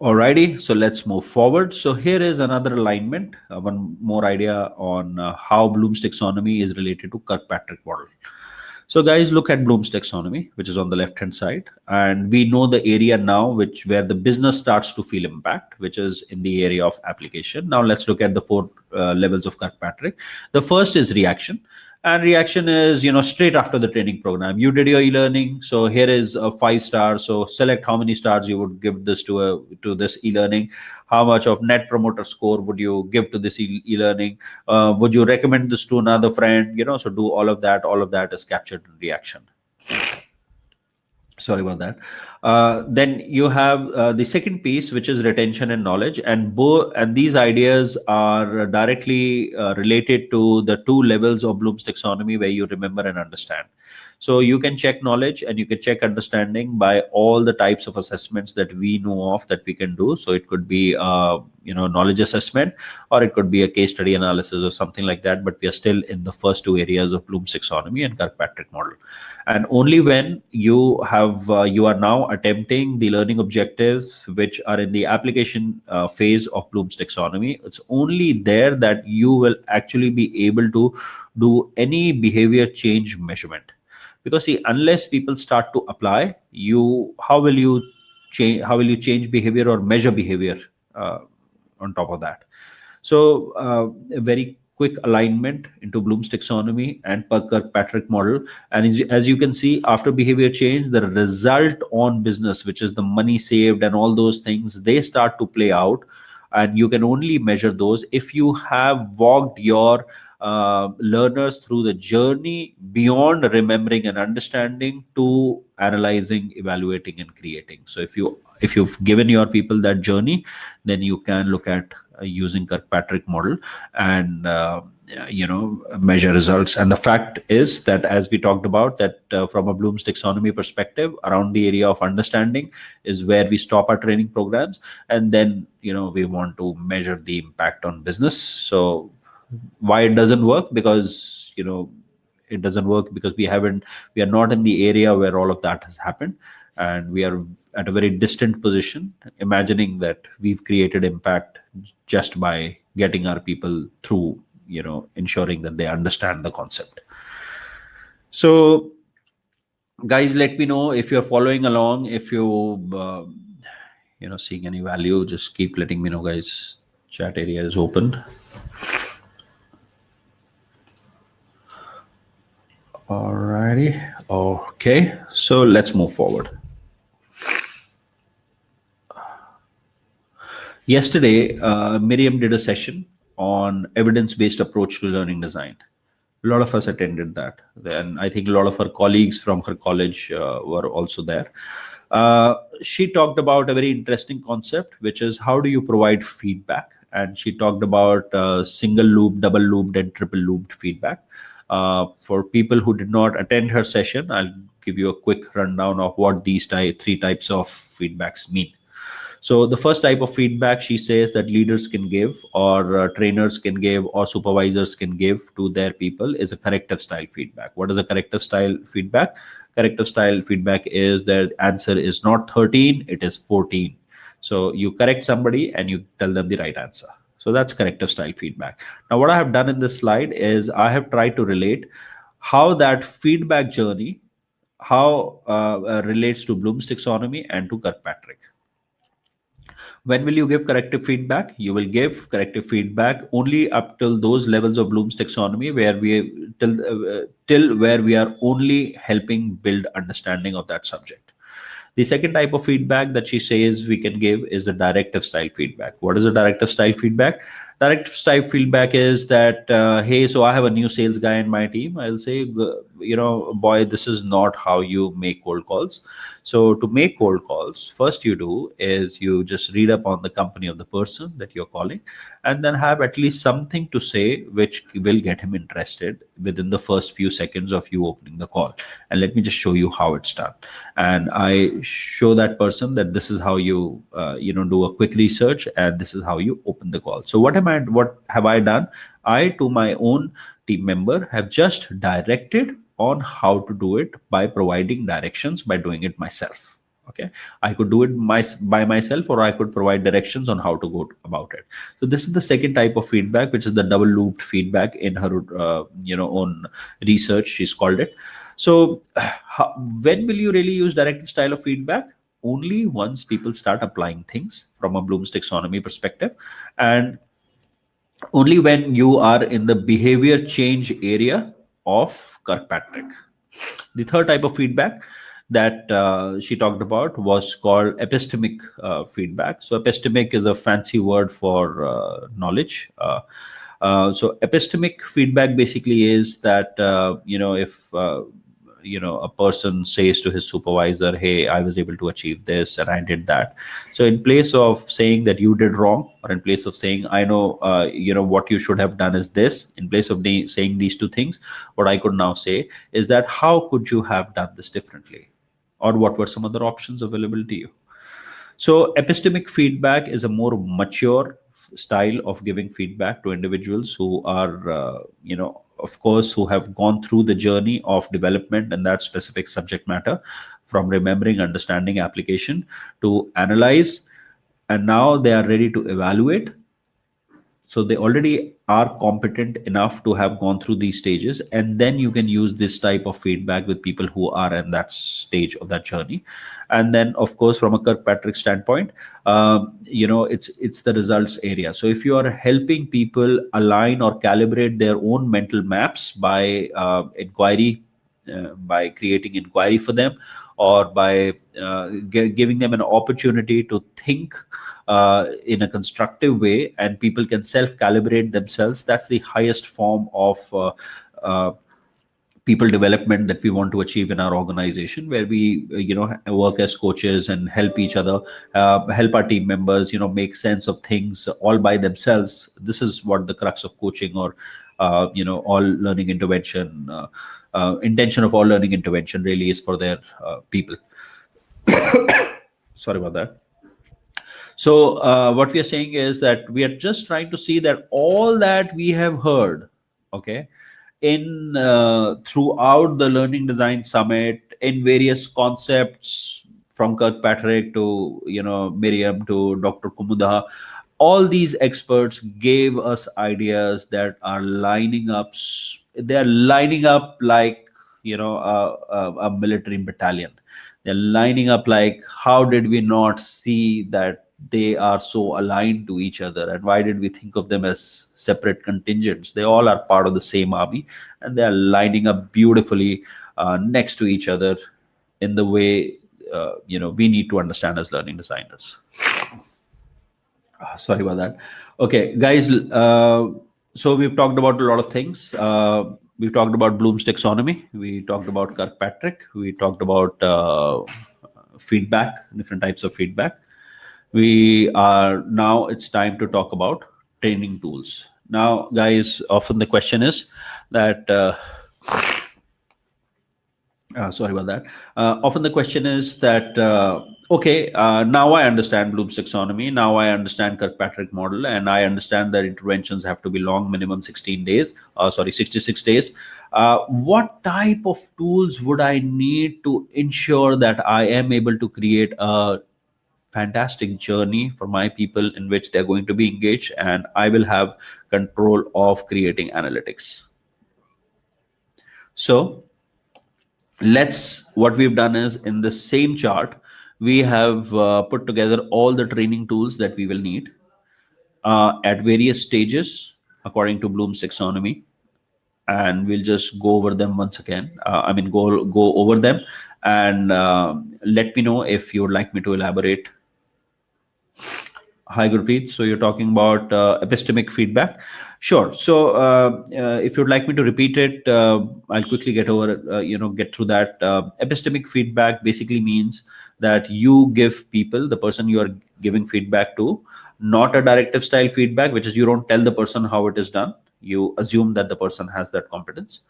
Alrighty, so let's move forward. So here is another alignment, one more idea on how Bloom's taxonomy is related to Kirkpatrick model. So guys, look at Bloom's taxonomy, which is on the left-hand side. And we know the area now where the business starts to feel impact, which is in the area of application. Now let's look at the four levels of Kirkpatrick. The first is reaction. And reaction is, straight after the training program. You did your e-learning. So here is a 5-star. So select how many stars you would give this to this e-learning. How much of net promoter score would you give to this e-learning? Would you recommend this to another friend? So do all of that. All of that is captured in reaction. Sorry about that. Then you have the second piece, which is retention and knowledge, and these ideas are directly related to the two levels of Bloom's taxonomy where you remember and understand. So you can check knowledge and you can check understanding by all the types of assessments that we know of that we can do. So it could be knowledge assessment, or it could be a case study analysis or something like that. But we are still in the first two areas of Bloom's taxonomy and Kirkpatrick model. And only when you are now attempting the learning objectives which are in the application phase of Bloom's taxonomy, it's only there that you will actually be able to do any behavior change measurement. Because see, unless people start to apply, how will you change behavior or measure behavior on top of that? So a very quick alignment into Bloom's taxonomy and Kirkpatrick model. And as you can see, after behavior change, the result on business, which is the money saved and all those things, they start to play out and you can only measure those if you have walked your learners through the journey beyond remembering and understanding to analyzing, evaluating, and creating. So if you've given your people that journey, then you can look at using Kirkpatrick model and measure results. And the fact is that, as we talked about, that from a Bloom's taxonomy perspective, around the area of understanding is where we stop our training programs, and then we want to measure the impact on business. So why it doesn't work? Because it doesn't work because we are not in the area where all of that has happened, and we are at a very distant position, imagining that we've created impact just by getting our people through, ensuring that they understand the concept. So guys, let me know if you're following along. If seeing any value, just keep letting me know, guys. Chat area is open. Alrighty. Okay, so let's move forward. Yesterday, Miriam did a session on evidence-based approach to learning design. A lot of us attended that, and I think a lot of her colleagues from her college were also there. She talked about a very interesting concept, which is how do you provide feedback? And she talked about single loop, double looped, and triple looped feedback. For people who did not attend her session, I'll give you a quick rundown of what these three types of feedbacks mean. So the first type of feedback, she says, that leaders can give, or trainers can give, or supervisors can give to their people is a corrective style feedback. What is a corrective style feedback? Corrective style feedback is their answer is not 13, it is 14. So you correct somebody and you tell them the right answer. So that's corrective style feedback. Now, what I have done in this slide is I have tried to relate how that feedback journey, how relates to Bloom's taxonomy and to Kirkpatrick. When will you give corrective feedback? You will give corrective feedback only up till those levels of Bloom's taxonomy where till where we are only helping build understanding of that subject. The second type of feedback that she says we can give is a directive style feedback. What is a directive style feedback? Directive style feedback is that, hey, so I have a new sales guy in my team. I'll say, boy, this is not how you make cold calls. So to make cold calls, first you do is you just read up on the company of the person that you're calling, and then have at least something to say which will get him interested within the first few seconds of you opening the call. And let me just show you how it's done. And I show that person that this is how you do a quick research, and this is how you open the call. So what have I done? I, to my own team member, have just directed on how to do it by providing directions, by doing it myself. Okay, I could do it by myself, or I could provide directions on how to go about it. So this is the second type of feedback, which is the double looped feedback. In her own research, she's called it. So when will you really use directive style of feedback? Only once people start applying things from a Bloom's taxonomy perspective, and only when you are in the behavior change area of Kirkpatrick. The third type of feedback that she talked about was called epistemic feedback. So epistemic is a fancy word for knowledge. So epistemic feedback basically is that if a person says to his supervisor, hey, I was able to achieve this and I did that. So in place of saying that you did wrong, or in place of saying, I know what you should have done is this, in place of saying these two things, what I could now say is that how could you have done this differently, or what were some other options available to you? So epistemic feedback is a more mature style of giving feedback to individuals who are of course, who have gone through the journey of development and that specific subject matter, from remembering, understanding, application, to analyze, and now they are ready to evaluate. So they already are competent enough to have gone through these stages, and then you can use this type of feedback with people who are in that stage of that journey. And then, of course, from a Kirkpatrick standpoint, it's the results area. So if you are helping people align or calibrate their own mental maps by inquiry by creating inquiry for them, or by giving them an opportunity to think in a constructive way, and people can self-calibrate themselves. That's the highest form of uh, people development that we want to achieve in our organization, where we work as coaches and help each other, help our team members make sense of things all by themselves. This is what the crux of coaching, or all learning intervention, intention of all learning intervention really is for their people. Sorry about that. So what we are saying is that we are just trying to see that all that we have heard, okay, in throughout the Learning Design Summit, in various concepts, from Kirkpatrick to Miriam to Dr. Kumuda, all these experts gave us ideas that are lining up. They are lining up like a military battalion. They're lining up like, how did we not see that they are so aligned to each other, and why did we think of them as separate contingents? They all are part of the same army, and they are lining up beautifully next to each other in the way we need to understand as learning designers. Sorry about that. Okay, guys. So we've talked about a lot of things. We've talked about Bloom's taxonomy. We talked about Kirkpatrick. We talked about feedback, different types of feedback. We are now, it's time to talk about training tools. Now, guys, often the question is that sorry about that. Often the question is that, okay, now I understand Bloom's taxonomy. Now I understand Kirkpatrick model, and I understand that interventions have to be long, minimum 16 days, 66 days. What type of tools would I need to ensure that I am able to create a fantastic journey for my people in which they're going to be engaged, and I will have control of creating analytics? So what we've done is, in the same chart, we have put together all the training tools that we will need at various stages according to Bloom's taxonomy, and we'll just go over them once again. Go over them, and let me know if you would like me to elaborate. Hi, Gurpreet. So you're talking about epistemic feedback. Sure. So if you'd like me to repeat it, I'll quickly get through that. Epistemic feedback basically means that you give people, the person you are giving feedback to, not a directive style feedback, which is you don't tell the person how it is done. You assume that the person has that competence.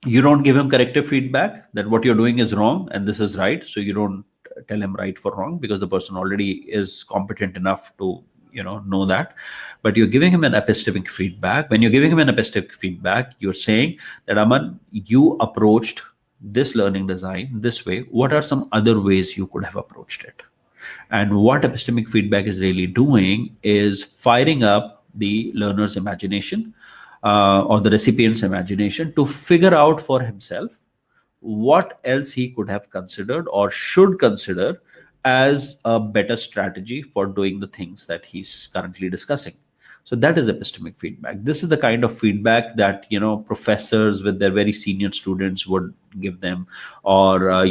You don't give him corrective feedback that what you're doing is wrong and this is right. So you don't tell him right for wrong, because the person already is competent enough to know that. But you're giving him an epistemic feedback. When you're giving him an epistemic feedback, you're saying that, Aman, you approached this learning design this way. What are some other ways you could have approached it? And what epistemic feedback is really doing is firing up the learner's imagination, or the recipient's imagination, to figure out for himself what else he could have considered or should consider as a better strategy for doing the things that he's currently discussing. So that is epistemic feedback. This is the kind of feedback that professors with their very senior students would give them, or a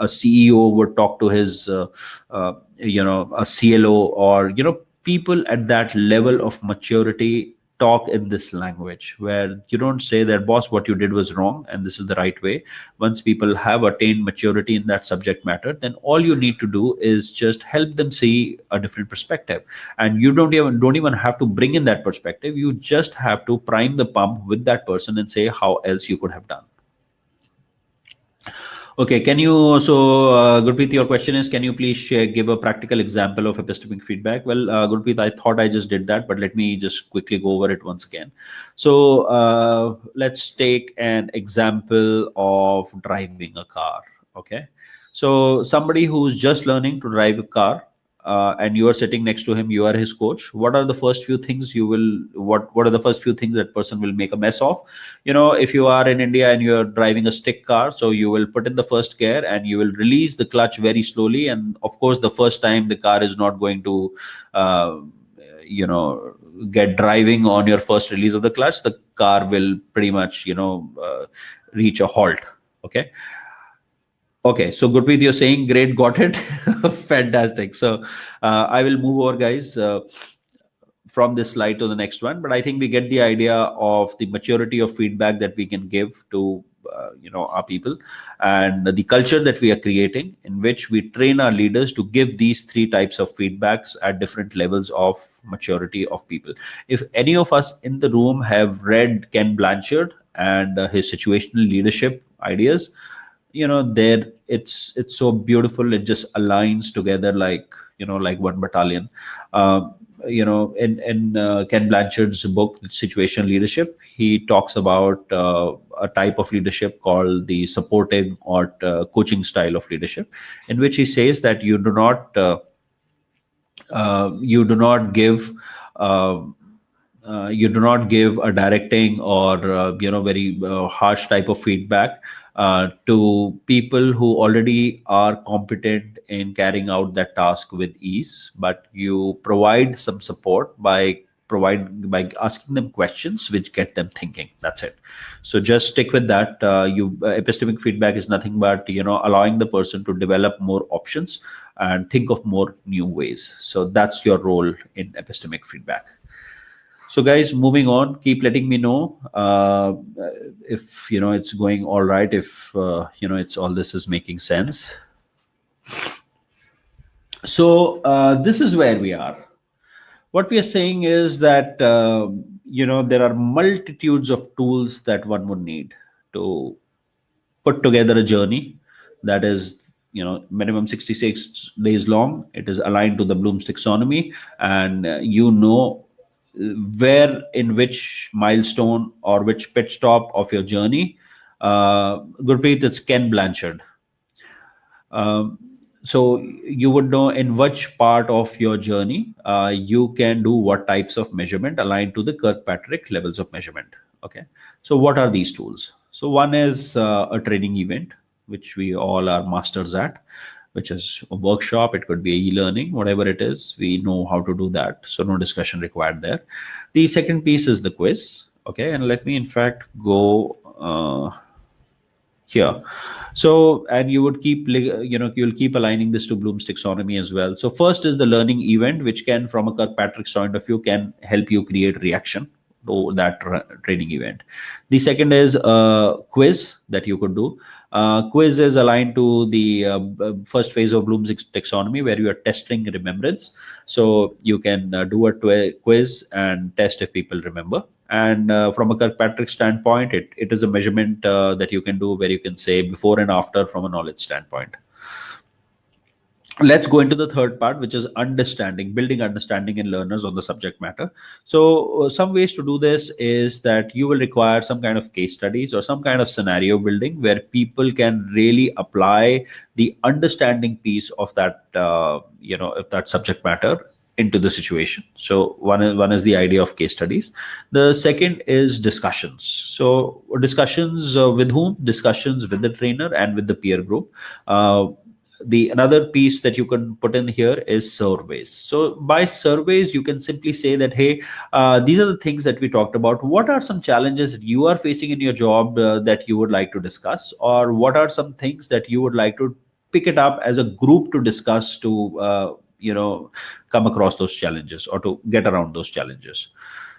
CEO would talk to his a CLO, or people at that level of maturity talk in this language, where you don't say that, boss, what you did was wrong and this is the right way. Once people have attained maturity in that subject matter, then all you need to do is just help them see a different perspective, and you don't even have to bring in that perspective. You just have to prime the pump with that person and say how else you could have done. Okay, can you, so Gurpreet, your question is, can you please give a practical example of epistemic feedback? Well, Gurpreet, I thought I just did that, but let me just quickly go over it once again. So let's take an example of driving a car. Okay, so somebody who's just learning to drive a car, and you are sitting next to him, you are his coach. What are the first few things what are the first few things that person will make a mess of? If you are in India and you're driving a stick car, so you will put in the first gear and you will release the clutch very slowly. And of course, the first time the car is not going to, you know, get driving on your first release of the clutch, the car will pretty much, reach a halt. Okay. Okay, so Gurpreet, you're saying great, got it. Fantastic. So I will move over, guys, from this slide to the next one. But I think we get the idea of the maturity of feedback that we can give to our people, and the culture that we are creating, in which we train our leaders to give these three types of feedbacks at different levels of maturity of people. If any of us in the room have read Ken Blanchard and his situational leadership ideas, there it's so beautiful. It just aligns together like, like one battalion. In Ken Blanchard's book Situational Leadership, he talks about a type of leadership called the supporting or coaching style of leadership, in which he says that you do not give uh, you do not give a directing or very harsh type of feedback to people who already are competent in carrying out that task with ease, but you provide some support by asking them questions which get them thinking. That's it. So just stick with that. You Epistemic feedback is nothing but allowing the person to develop more options and think of more new ways. So that's your role in epistemic feedback. So, guys, moving on, keep letting me know if it's going all right. If it's all this is making sense. So this is where we are. What we are saying is that there are multitudes of tools that one would need to put together a journey that is minimum 66 days long. It is aligned to the Bloom's taxonomy, and where, in which milestone or which pit stop of your journey. Gurpreet, it's Ken Blanchard. um, so you would know in which part of your journey you can do what types of measurement aligned to the Kirkpatrick levels of measurement. Okay, so what are these tools? So one is a training event, which we all are masters at, which is a workshop. It could be e-learning, whatever it is, we know how to do that, so no discussion required there. The second piece is the quiz. Okay, and let me in fact go here. So, and you would you'll keep aligning this to Bloom's taxonomy as well. So first is the learning event, which can, from a Kirkpatrick's point of view, can help you create reaction to that training event. The second is a quiz that you could do. Quiz is aligned to the first phase of Bloom's taxonomy, where you are testing remembrance. So you can do a quiz and test if people remember. And from a Kirkpatrick standpoint, it is a measurement that you can do, where you can say before and after from a knowledge standpoint. Let's go into the third part, which is understanding, building understanding in learners on the subject matter. So some ways to do this is that you will require some kind of case studies or some kind of scenario building, where people can really apply the understanding piece of that of that subject matter into the situation. So one is the idea of case studies. The second is discussions. So discussions with whom? Discussions with the trainer and with the peer group. The another piece that you can put in here is surveys. So by surveys, you can simply say that, hey, these are the things that we talked about. What are some challenges that you are facing in your job that you would like to discuss, or what are some things that you would like to pick it up as a group to discuss, to come across those challenges or to get around those challenges.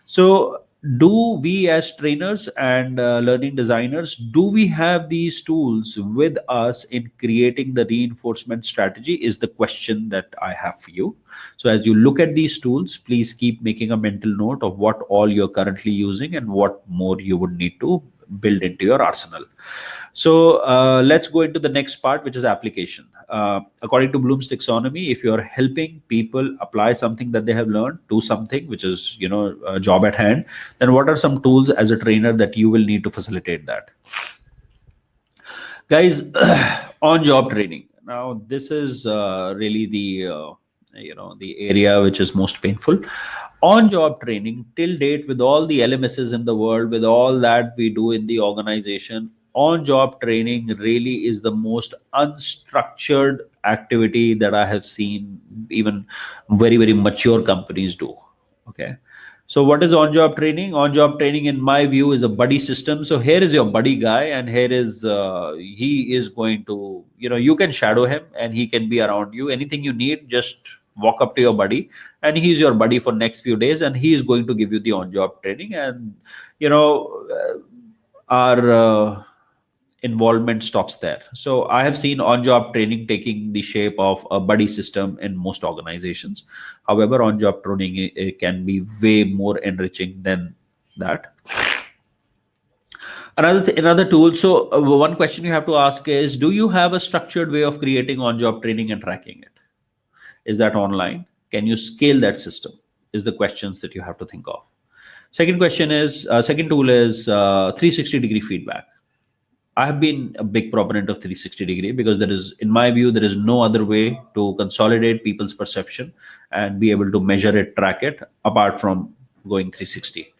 So do we, as trainers and learning designers, do we have these tools with us in creating the reinforcement strategy, is the question that I have for you. So as you look at these tools, please keep making a mental note of what all you're currently using and what more you would need to build into your arsenal. So let's go into the next part, which is application. According to Bloom's taxonomy, if you're helping people apply something that they have learned to something which is a job at hand, then what are some tools as a trainer that you will need to facilitate that? Guys, on job training. Now, this is really the area which is most painful. On job training till date, with all the LMSs in the world, with all that we do in the organization, on job training really is the most unstructured activity that I have seen even very, very mature companies do. Okay. So what is on-job training? On-job training, in my view, is a buddy system. So here is your buddy guy, and here is he is going to, you can shadow him, and he can be around you. Anything you need, just walk up to your buddy, and he's your buddy for next few days, and he is going to give you the on-job training. And our involvement stops there. So I have seen on-job training taking the shape of a buddy system in most organizations. However, on-job training can be way more enriching than that. Another tool. So one question you have to ask is, do you have a structured way of creating on-job training and tracking it? Is that online? Can you scale that system? Is the questions that you have to think of. Second question is, second tool is 360-degree feedback. I have been a big proponent of 360-degree because there is, in my view, there is no other way to consolidate people's perception and be able to measure it, track it, apart from going 360.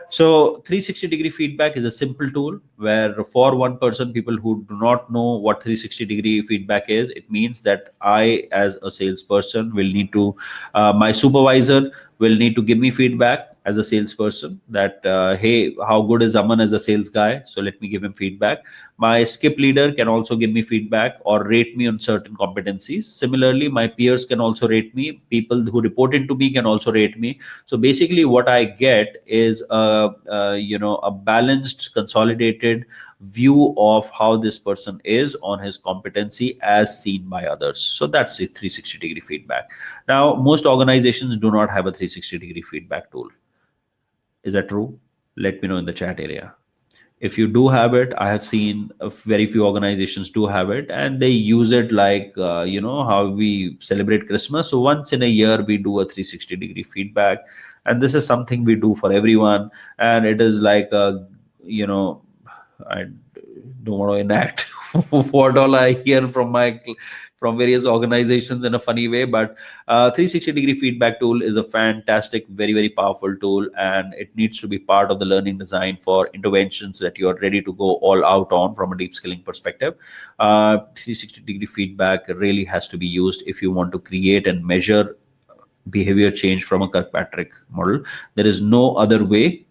So 360-degree feedback is a simple tool where for one person, people who do not know what 360-degree feedback is, it means that I, as a salesperson, will need to, my supervisor will need to give me feedback as a salesperson that, hey, how good is Aman as a sales guy? So let me give him feedback. My skip leader can also give me feedback or rate me on certain competencies. Similarly, my peers can also rate me. People who report into me can also rate me. So basically what I get is a balanced, consolidated view of how this person is on his competency as seen by others. So that's the 360-degree feedback. Now, most organizations do not have a 360-degree feedback tool. Is that true? Let me know in the chat area. If you do have it, I have seen very few organizations do have it, and they use it like, how we celebrate Christmas. So once in a year, we do a 360-degree feedback. And this is something we do for everyone. And it is like, I don't want to enact what all I hear from various organizations in a funny way, but 360-degree feedback tool is a fantastic, very, very powerful tool, and it needs to be part of the learning design for interventions that you are ready to go all out on from a deep skilling perspective. 360-degree feedback really has to be used if you want to create and measure behavior change from a Kirkpatrick model. There is no other way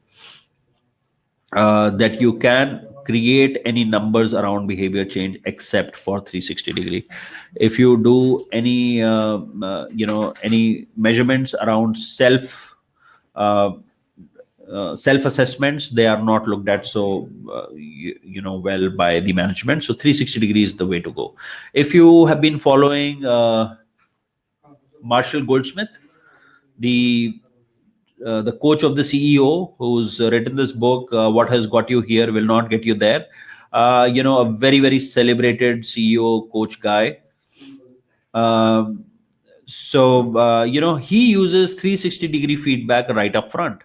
that you can create any numbers around behavior change except for 360-degree. If you do any any measurements around self-assessments, they are not looked at so well by the management. So 360-degree is the way to go. If you have been following Marshall Goldsmith, the coach of the CEO, who's written this book, What Has Got You Here Will Not Get You There. A very, very celebrated CEO coach guy. He uses 360-degree feedback right up front.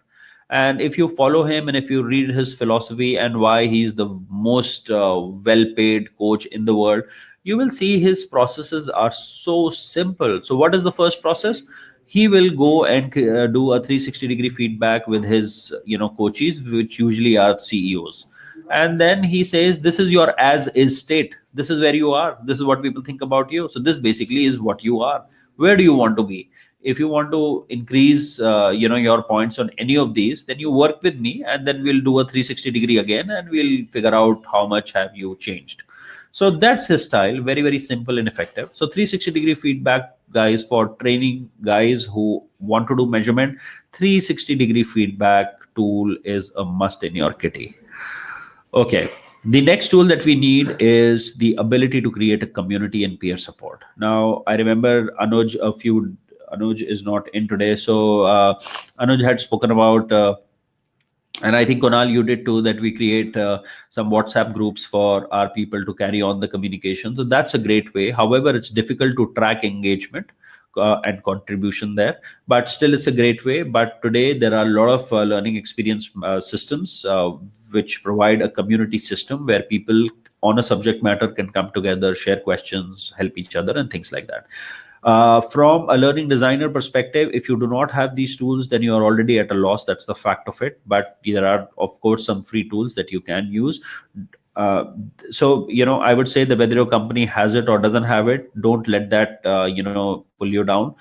And if you follow him and if you read his philosophy and why he's the most well-paid coach in the world, you will see his processes are so simple. So what is the first process? He will go and do a 360-degree feedback with his coaches, which usually are CEOs. And then he says, this is your as is state. This is where you are. This is what people think about you. So this basically is what you are. Where do you want to be? If you want to increase your points on any of these, then you work with me, and then we'll do a 360-degree again, and we'll figure out how much have you changed. So that's his style. Very, very simple and effective. So 360-degree feedback, guys, for training guys who want to do measurement, 360-degree feedback tool is a must in your kitty. Okay. The next tool that we need is the ability to create a community and peer support. Now, I remember Anuj is not in today. So Anuj had spoken about, and I think Kunal, you did too, that we create some WhatsApp groups for our people to carry on the communication. So that's a great way. However, it's difficult to track engagement and contribution there, but still it's a great way. But today there are a lot of learning experience systems which provide a community system where people on a subject matter can come together, share questions, help each other, and things like that. From a learning designer perspective, if you do not have these tools, then you are already at a loss. That's the fact of it. But there are, of course, some free tools that you can use. I would say that whether your company has it or doesn't have it, don't let that pull you down.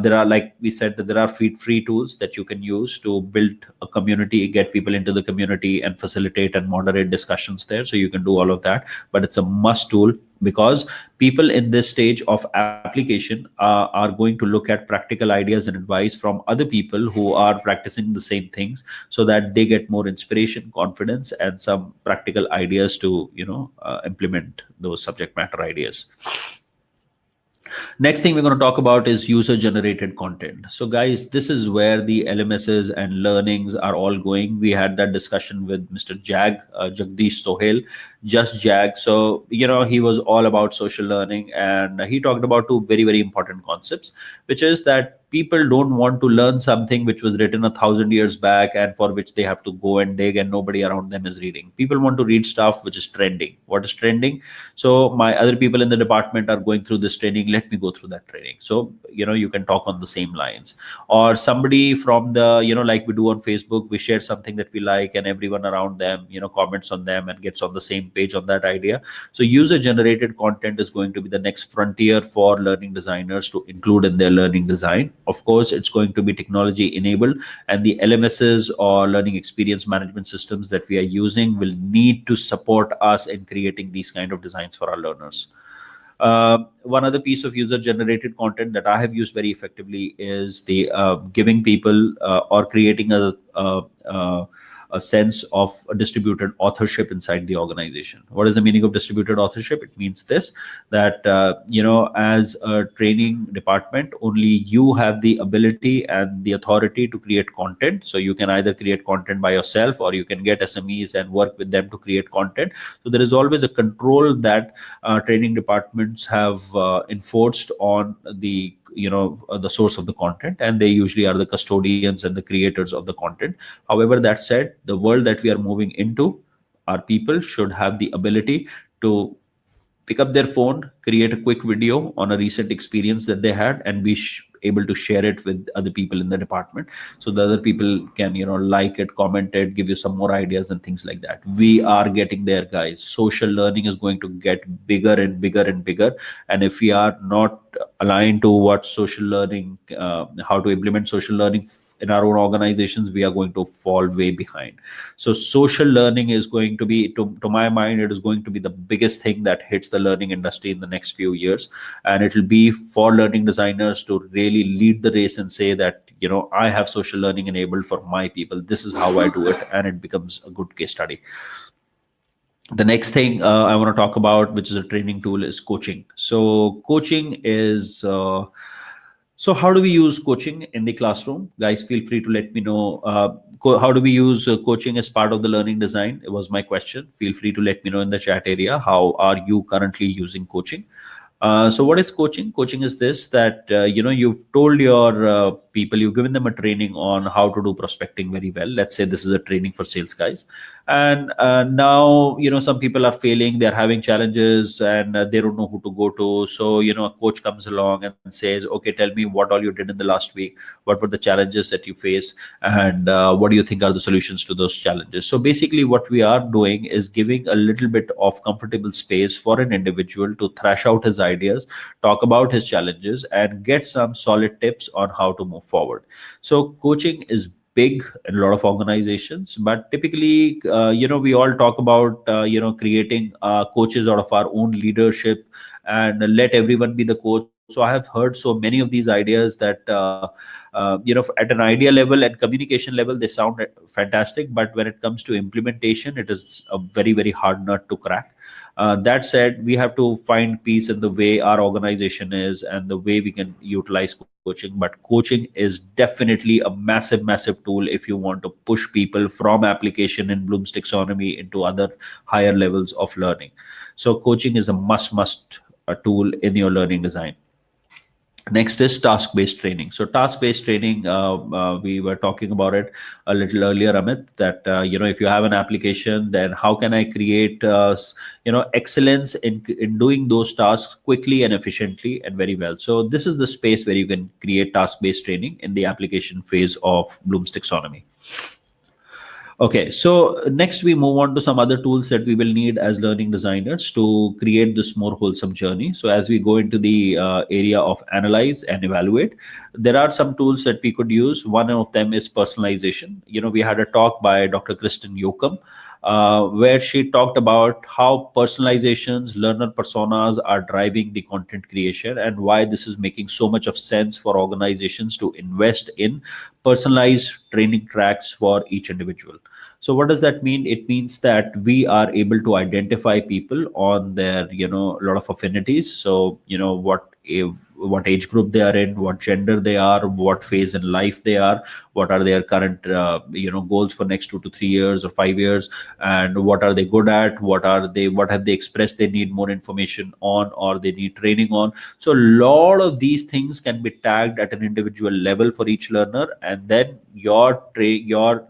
There are, like we said, that there are free tools that you can use to build a community, get people into the community, and facilitate and moderate discussions there. So you can do all of that, but it's a must tool, because people in this stage of application are going to look at practical ideas and advice from other people who are practicing the same things, so that they get more inspiration, confidence, and some practical ideas to implement those subject matter ideas. Next thing we're going to talk about is user generated content. So, guys, this is where the LMSs and learnings are all going. We had that discussion with Mr. Jagdish Sohail, just Jag. So, he was all about social learning, and he talked about two very, very important concepts, which is that people don't want to learn something which was written 1,000 years back and for which they have to go and dig and nobody around them is reading. People want to read stuff which is trending. What is trending? So my other people in the department are going through this training. Let me go through that training. So, you can talk on the same lines. Or somebody from the, like we do on Facebook, we share something that we like and everyone around them, comments on them and gets on the same page on that idea. So user generated content is going to be the next frontier for learning designers to include in their learning design. Of course, it's going to be technology enabled, and the LMSs or learning experience management systems that we are using will need to support us in creating these kind of designs for our learners. One other piece of user generated content that I have used very effectively is the giving people or creating a sense of a distributed authorship inside the organization. What is the meaning of distributed authorship? It means this, that as a training department, only you have the ability and the authority to create content. So you can either create content by yourself, or you can get SMEs and work with them to create content. So there is always a control that training departments have enforced on the source of the content, and they usually are the custodians and the creators of the content. However, that said, the world that we are moving into, our people should have the ability to pick up their phone, create a quick video on a recent experience that they had, and be able to share it with other people in the department, so the other people can like it, comment it, give you some more ideas and things like that. We are getting there, guys. Social learning is going to get bigger and bigger and bigger, and if we are not aligned to what social learning, how to implement social learning in our own organizations, we are going to fall way behind. So social learning is going to be, to my mind, it is going to be the biggest thing that hits the learning industry in the next few years. And it will be for learning designers to really lead the race and say that, I have social learning enabled for my people. This is how I do it. And it becomes a good case study. The next thing I want to talk about, which is a training tool, is coaching. So coaching is... So how do we use coaching in the classroom? Guys, feel free to let me know. How do we use coaching as part of the learning design? It was my question. Feel free to let me know in the chat area. How are you currently using coaching? So what is coaching? Coaching is this, that, you've told your people, you've given them a training on how to do prospecting very well. Let's say this is a training for sales guys. And now, some people are failing, they're having challenges, and they don't know who to go to. So, a coach comes along and says, okay, tell me what all you did in the last week. What were the challenges that you faced? And what do you think are the solutions to those challenges? So basically what we are doing is giving a little bit of comfortable space for an individual to thrash out his ideas, talk about his challenges, and get some solid tips on how to move forward. So coaching is big in a lot of organizations, but typically, we all talk about, creating coaches out of our own leadership and let everyone be the coach. So I have heard so many of these ideas that, at an idea level and communication level, they sound fantastic, but when it comes to implementation, it is a very, very hard nut to crack. That said, we have to find peace in the way our organization is and the way we can utilize coaching. But coaching is definitely a massive, massive tool if you want to push people from application in Bloom's taxonomy into other higher levels of learning. So coaching is a must tool in your learning design. Next is task-based training. So task-based training, we were talking about it a little earlier, Amit, that, if you have an application, then how can I create, excellence in doing those tasks quickly and efficiently and very well. So this is the space where you can create task-based training in the application phase of Bloom's taxonomy. Okay, so next we move on to some other tools that we will need as learning designers to create this more wholesome journey. So as we go into the area of analyze and evaluate, there are some tools that we could use. One of them is personalization. We had a talk by Dr. Kristen Yoakum, where she talked about how personalizations, learner personas are driving the content creation and why this is making so much of sense for organizations to invest in personalized training tracks for each individual. So what does that mean? It means that we are able to identify people on their, a lot of affinities. So, what age group they are in, what gender they are, what phase in life they are, what are their current, goals for next 2 to 3 years or 5 years, and what are they good at, what have they expressed they need more information on or they need training on. So a lot of these things can be tagged at an individual level for each learner, and then your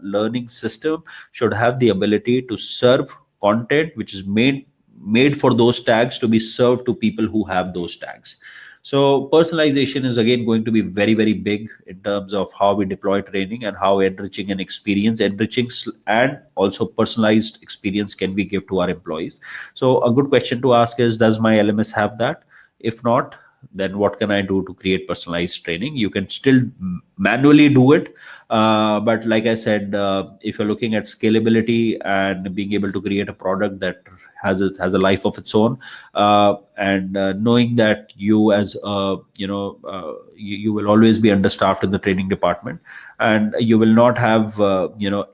learning system should have the ability to serve content which is made for those tags to be served to people who have those tags. So personalization is again going to be very, very big in terms of how we deploy training and how and also personalized experience can we give to our employees. So a good question to ask is, does my LMS have that? If not, then what can I do to create personalized training? You can still manually do it, but like I said, if you're looking at scalability and being able to create a product that has a life of its own, and knowing that you as you will always be understaffed in the training department, and you will not have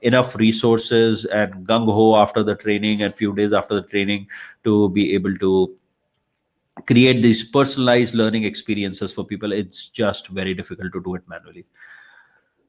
enough resources and gung ho after the training and few days after the training to be able to create these personalized learning experiences for people. It's just very difficult to do it manually.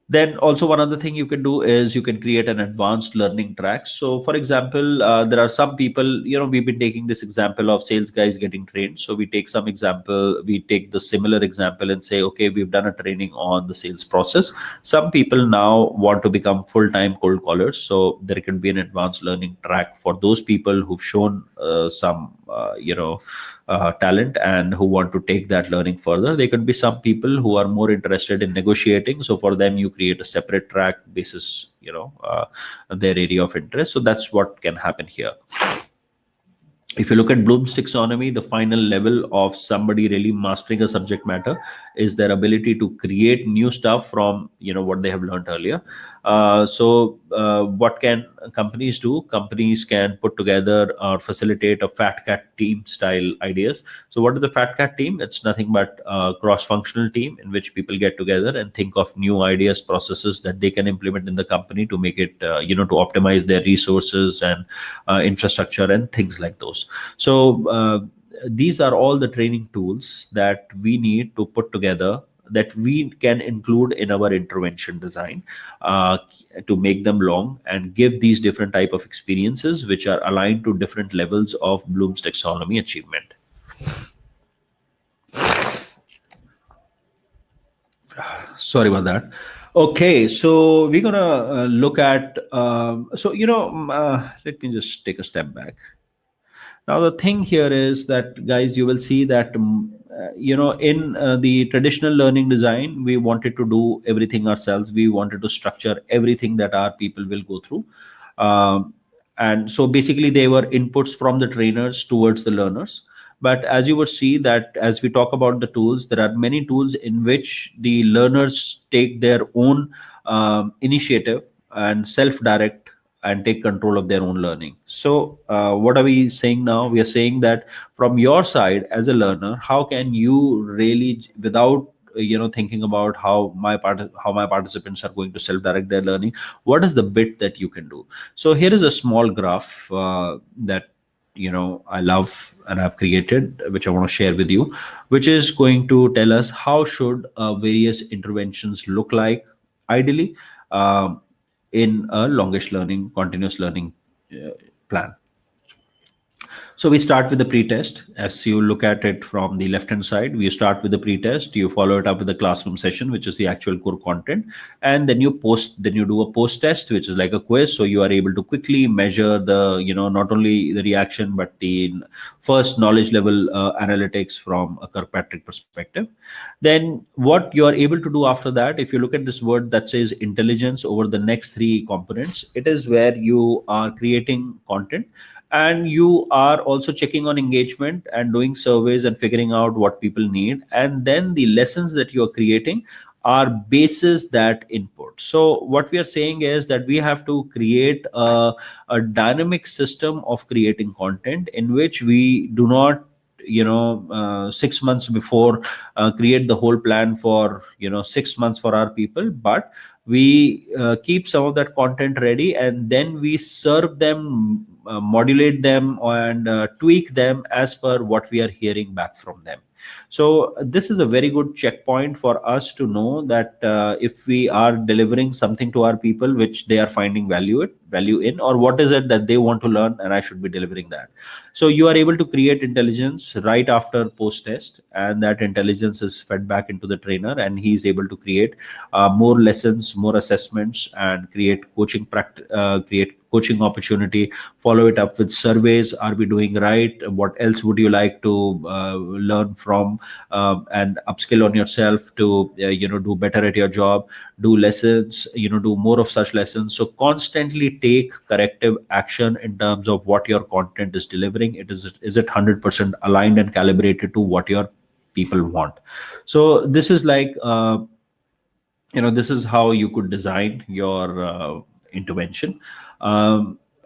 Then also one other thing you can do is you can create an advanced learning track. So for example, there are some people, we've been taking this example of sales guys getting trained. So we take the similar example and say, okay, we've done a training on the sales process. Some people now want to become full-time cold callers. So there can be an advanced learning track for those people who've shown some talent and who want to take that learning further. There could be some people who are more interested in negotiating. So for them, you create a separate track basis, their area of interest. So that's what can happen here. If you look at Bloom's taxonomy, the final level of somebody really mastering a subject matter is their ability to create new stuff from what they have learned earlier. What can companies do? Companies can put together or facilitate a fat cat team style ideas. So what is the fat cat team? It's nothing but a cross-functional team in which people get together and think of new ideas, processes that they can implement in the company to make it to optimize their resources and infrastructure and things like those. So these are all the training tools that we need to put together, that we can include in our intervention design, to make them long and give these different type of experiences which are aligned to different levels of Bloom's taxonomy achievement. Sorry about that. Okay, so we're gonna look at let me just take a step back. Now, the thing here is that, guys, you will see that, in the traditional learning design, we wanted to do everything ourselves. We wanted to structure everything that our people will go through. And so basically, they were inputs from the trainers towards the learners. But as you would see that as we talk about the tools, there are many tools in which the learners take their own initiative and self-direct and take control of their own learning. So what are we saying now? We are saying that from your side as a learner, how can you really, without thinking about how my participants are going to self-direct their learning, what is the bit that you can do? So here is a small graph that I love and I've created, which I want to share with you, which is going to tell us how should various interventions look like ideally, in a longish learning, continuous learning plan. So we start with the pre-test. As you look at it from the left-hand side, we start with the pre-test. You follow it up with the classroom session, which is the actual core content, and then you post. Then you do a post-test, which is like a quiz. So you are able to quickly measure the, not only the reaction but the first knowledge level analytics from a Kirkpatrick perspective. Then what you are able to do after that, if you look at this word that says intelligence over the next three components, it is where you are creating content and you are also checking on engagement and doing surveys and figuring out what people need, and then the lessons that you are creating are basis that input. So what we are saying is that we have to create a dynamic system of creating content in which we do not 6 months before create the whole plan for 6 months for our people, but we keep some of that content ready and then we serve them, modulate them and tweak them as per what we are hearing back from them. So this is a very good checkpoint for us to know that if we are delivering something to our people which they are finding value in, or what is it that they want to learn and I should be delivering that. So you are able to create intelligence right after post test, and that intelligence is fed back into the trainer and he is able to create more lessons, more assessments, and create coaching opportunity. Follow it up with surveys. Are we doing right? What else would you like to learn from, and upskill on yourself to do better at your job? Do lessons, do more of such lessons. So constantly take corrective action in terms of what your content is delivering. Is it 100% aligned and calibrated to what your people want? So this is like this is how you could design your intervention.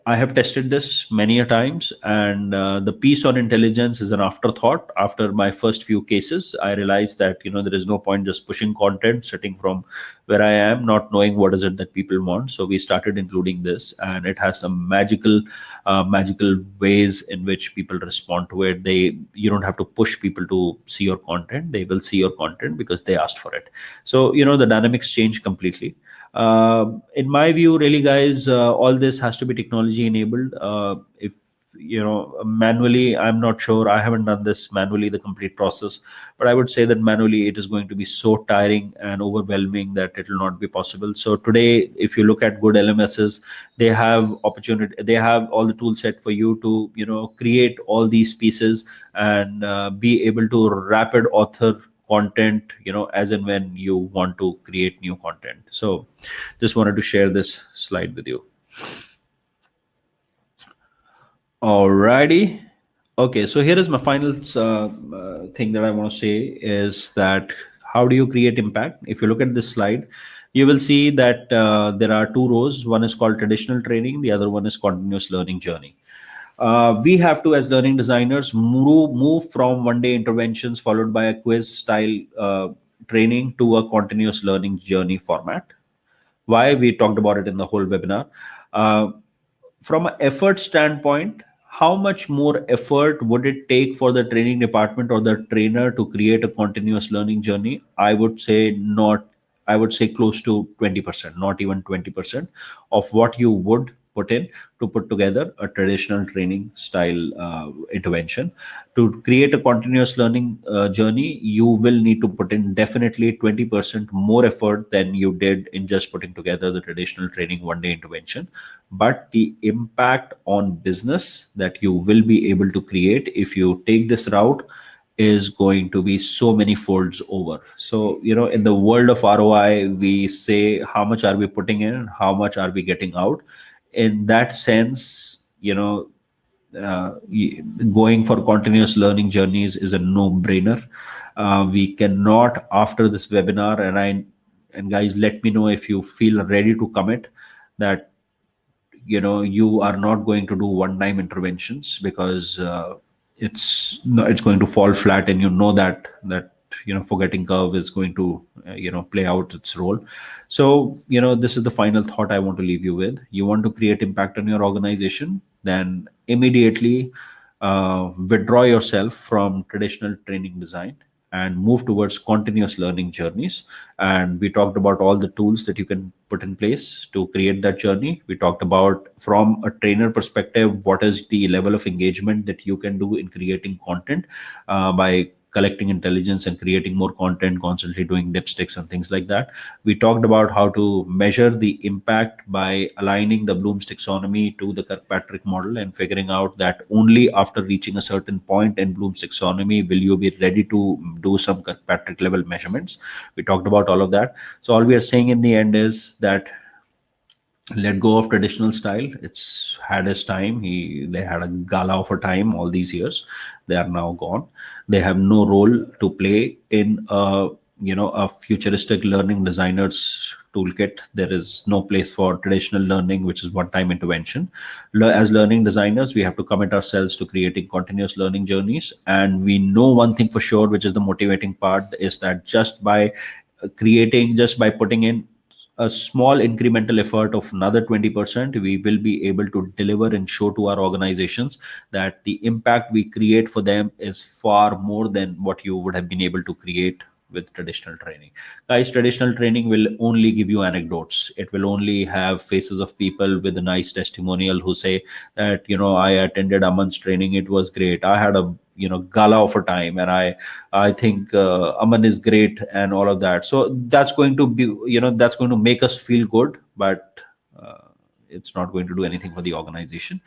I have tested this many a times, and the piece on intelligence is an afterthought. After my first few cases, I realized that there is no point just pushing content, sitting from where I am, not knowing what is it that people want. So we started including this, and it has some magical ways in which people respond to it. You don't have to push people to see your content; they will see your content because they asked for it. So the dynamics change completely. In my view, really, guys, all this has to be technology enabled. If manually, I'm not sure. I haven't done this manually, the complete process, but I would say that manually it is going to be so tiring and overwhelming that it will not be possible. So today, if you look at good LMSs, they have opportunity. They have all the tool set for you to create all these pieces and be able to rapid author content as and when you want to create new content. So just wanted to share this slide with you. Alrighty. Okay, so here is my final thing that I want to say is that how do you create impact? If you look at this slide, you will see that there are two rows. One is called traditional training, the other one is continuous learning journey. We have to, as learning designers, move from one-day interventions followed by a quiz style training to a continuous learning journey format. Why? We talked about it in the whole webinar. Uh, from an effort standpoint, how much more effort would it take for the training department or the trainer to create a continuous learning journey? I would say not. I would say close to 20%, not even 20% of what you would put in to put together a traditional training style intervention. To create a continuous learning journey, you will need to put in definitely 20% more effort than you did in just putting together the traditional training one day intervention. But the impact on business that you will be able to create if you take this route is going to be so many folds over. So in the world of ROI, we say how much are we putting in, how much are we getting out. In that sense, going for continuous learning journeys is a no-brainer. We cannot, after this webinar, and guys, let me know if you feel ready to commit that you are not going to do one-time interventions, because it's no, it's going to fall flat, and that forgetting curve is going to play out its role. So this is the final thought I want to leave you with. You want to create impact on your organization, then immediately withdraw yourself from traditional training design and move towards continuous learning journeys. And we talked about all the tools that you can put in place to create that journey. We talked about, from a trainer perspective, what is the level of engagement that you can do in creating content by collecting intelligence and creating more content, constantly doing dipsticks and things like that. We talked about how to measure the impact by aligning the Bloom's taxonomy to the Kirkpatrick model and figuring out that only after reaching a certain point in Bloom's taxonomy will you be ready to do some Kirkpatrick level measurements. We talked about all of that. So all we are saying in the end is that let go of traditional style. It's had its time. They had a gala of a time all these years. They are now gone. They have no role to play in a futuristic learning designer's toolkit. There is no place for traditional learning, which is one-time intervention. As learning designers, we have to commit ourselves to creating continuous learning journeys. And we know one thing for sure, which is the motivating part, is that just by putting in a small incremental effort of another 20%, we will be able to deliver and show to our organizations that the impact we create for them is far more than what you would have been able to create with traditional training. Guys, traditional training will only give you anecdotes. It will only have faces of people with a nice testimonial who say that, I attended Aman's training, it was great, I had a gala of a time, and I think Aman is great and all of that. So that's going to be, that's going to make us feel good, but it's not going to do anything for the organization.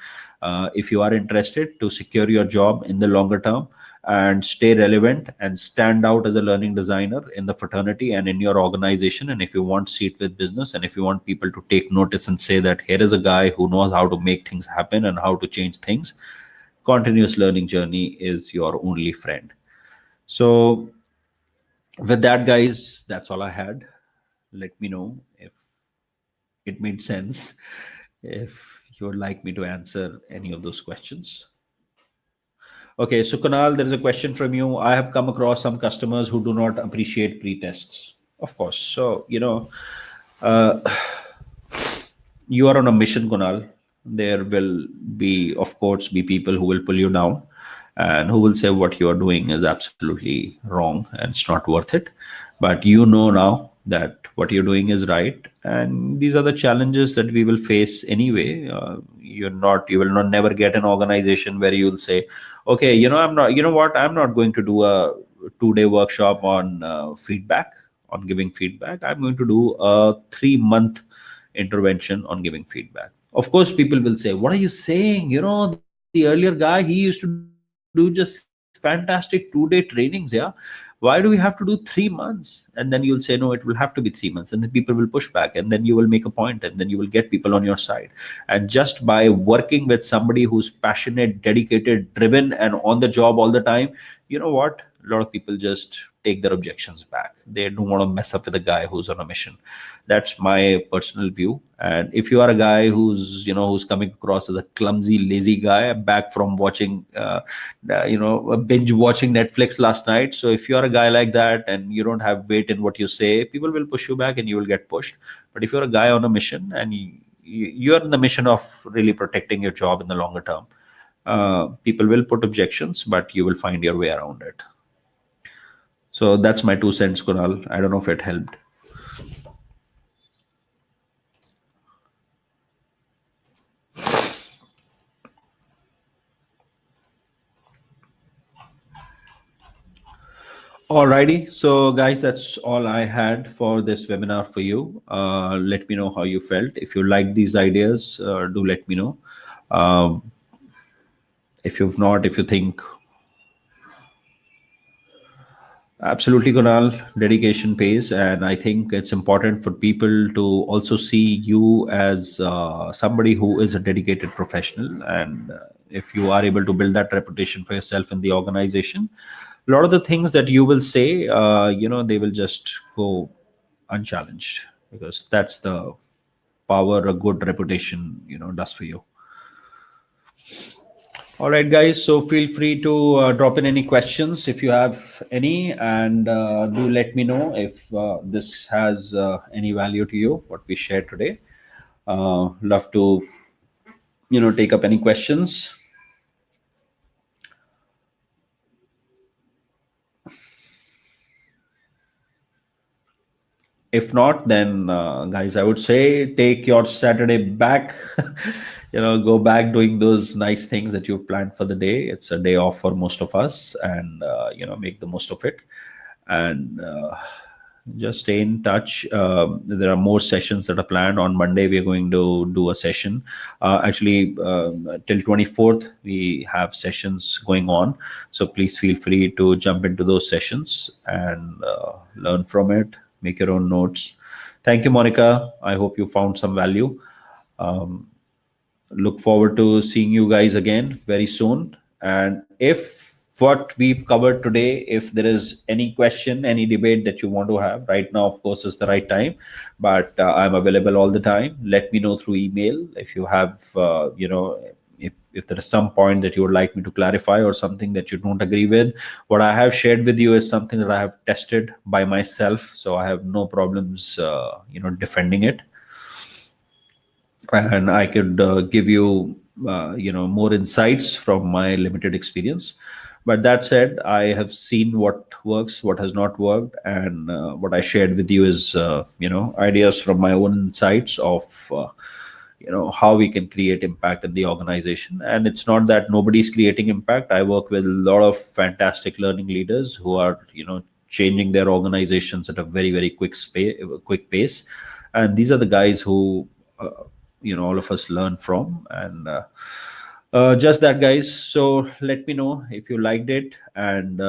If you are interested to secure your job in the longer term and stay relevant and stand out as a learning designer in the fraternity and in your organization, and if you want seat with business, and if you want people to take notice and say that here is a guy who knows how to make things happen and how to change things, continuous learning journey is your only friend. So with that, guys, that's all I had. Let me know if it made sense, if you would like me to answer any of those questions. Okay, so Kunal, there is a question from you. I have come across some customers who do not appreciate pre-tests. Of course. So, uh, you are on a mission, Kunal. There will be, of course, be people who will pull you down and who will say what you are doing is absolutely wrong and it's not worth it. But you know now that what you're doing is right, and these are the challenges that we will face anyway. You will not never get an organization where you will say, okay, I'm not going to do a 2-day workshop on feedback, on giving feedback. I'm going to do a 3-month intervention on giving feedback. Of course, people will say, what are you saying? The earlier guy, he used to do just fantastic 2-day trainings. Yeah. Why do we have to do 3 months? And then you'll say, no, it will have to be 3 months. And then people will push back, and then you will make a point, and then you will get people on your side. And just by working with somebody who's passionate, dedicated, driven, and on the job all the time, a lot of people just take their objections back. They don't want to mess up with a guy who's on a mission. That's my personal view. And if you are a guy who's coming across as a clumsy, lazy guy back from watching binge watching Netflix last night, so if you are a guy like that and you don't have weight in what you say, people will push you back and you will get pushed. But if you're a guy on a mission and you're in the mission of really protecting your job in the longer term, people will put objections, but you will find your way around it. So that's my 2 cents, Kunal. I don't know if it helped. Alrighty, so guys, that's all I had for this webinar for you. Let me know how you felt. If you like these ideas, do let me know. Um, if you've not, if you think absolutely, Kunal, dedication pays, and I think it's important for people to also see you as somebody who is a dedicated professional. And if you are able to build that reputation for yourself in the organization, a lot of the things that you will say, they will just go unchallenged, because that's the power a good reputation, does for you. All right, guys. So feel free to drop in any questions if you have any, and do let me know if this has any value to you, what we shared today. Love to, take up any questions. If not, then guys, I would say take your Saturday back. Go back doing those nice things that you've planned for the day. It's a day off for most of us, and make the most of it. And just stay in touch. There are more sessions that are planned. On Monday we are going to do a session. Actually, till 24th we have sessions going on, so please feel free to jump into those sessions and learn from it, make your own notes. Thank you, Monica. I hope you found some value. um, Look forward to seeing you guys again very soon. And if what we've covered today, if there is any question, any debate that you want to have right now, of course, is the right time. But I'm available all the time. Let me know through email if you have, if there is some point that you would like me to clarify or something that you don't agree with. What I have shared with you is something that I have tested by myself, so I have no problems, defending it, and I could give you, more insights from my limited experience. But that said, I have seen what works, what has not worked, and what I shared with you is, ideas from my own insights of, how we can create impact in the organization. And it's not that nobody's creating impact. I work with a lot of fantastic learning leaders who are, changing their organizations at a very very quick pace, and these are the guys who, all of us learn from. And just that, guys. So let me know if you liked it, and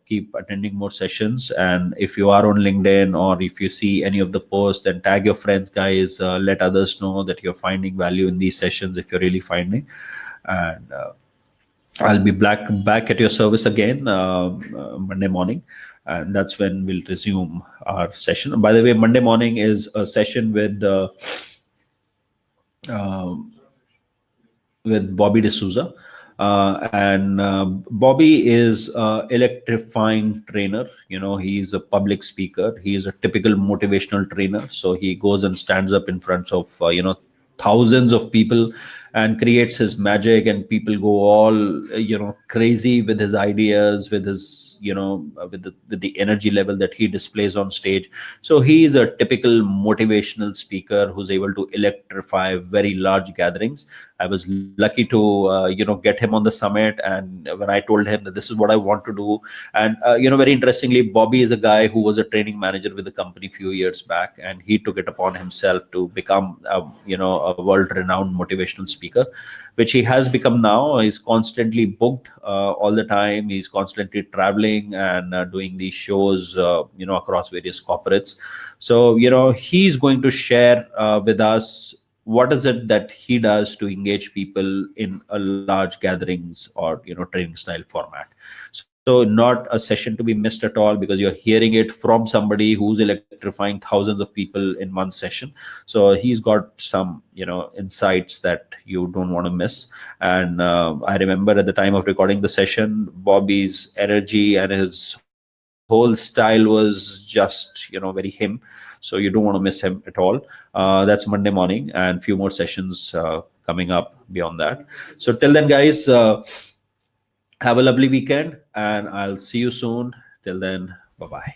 keep attending more sessions. And if you are on LinkedIn, or if you see any of the posts, then tag your friends, guys. Let others know that you're finding value in these sessions, if you're really finding. And I'll be back at your service again, Monday morning, and that's when we'll resume our session. By the way, Monday morning is a session um, with Bobby D'Souza. And Bobby is electrifying trainer. He's a public speaker. He is a typical motivational trainer. So he goes and stands up in front of, thousands of people, and creates his magic, and people go all, crazy with his ideas, with his, with the energy level that he displays on stage. So he is a typical motivational speaker who's able to electrify very large gatherings. I was lucky to, get him on the summit, and when I told him that this is what I want to do. And very interestingly, Bobby is a guy who was a training manager with the company few years back, and he took it upon himself to become, a world renowned motivational speaker, which he has become now. He's constantly booked, all the time. He's constantly traveling and doing these shows, across various corporates. So, he's going to share with us what is it that he does to engage people in a large gatherings, or training style format. So not a session to be missed at all, because you're hearing it from somebody who's electrifying thousands of people in one session. So he's got some, insights that you don't want to miss. And I remember at the time of recording the session, Bobby's energy and his whole style was just, very him. So you don't want to miss him at all. That's Monday morning, and few more sessions coming up beyond that. So till then, guys, have a lovely weekend, and I'll see you soon. Till then, bye bye.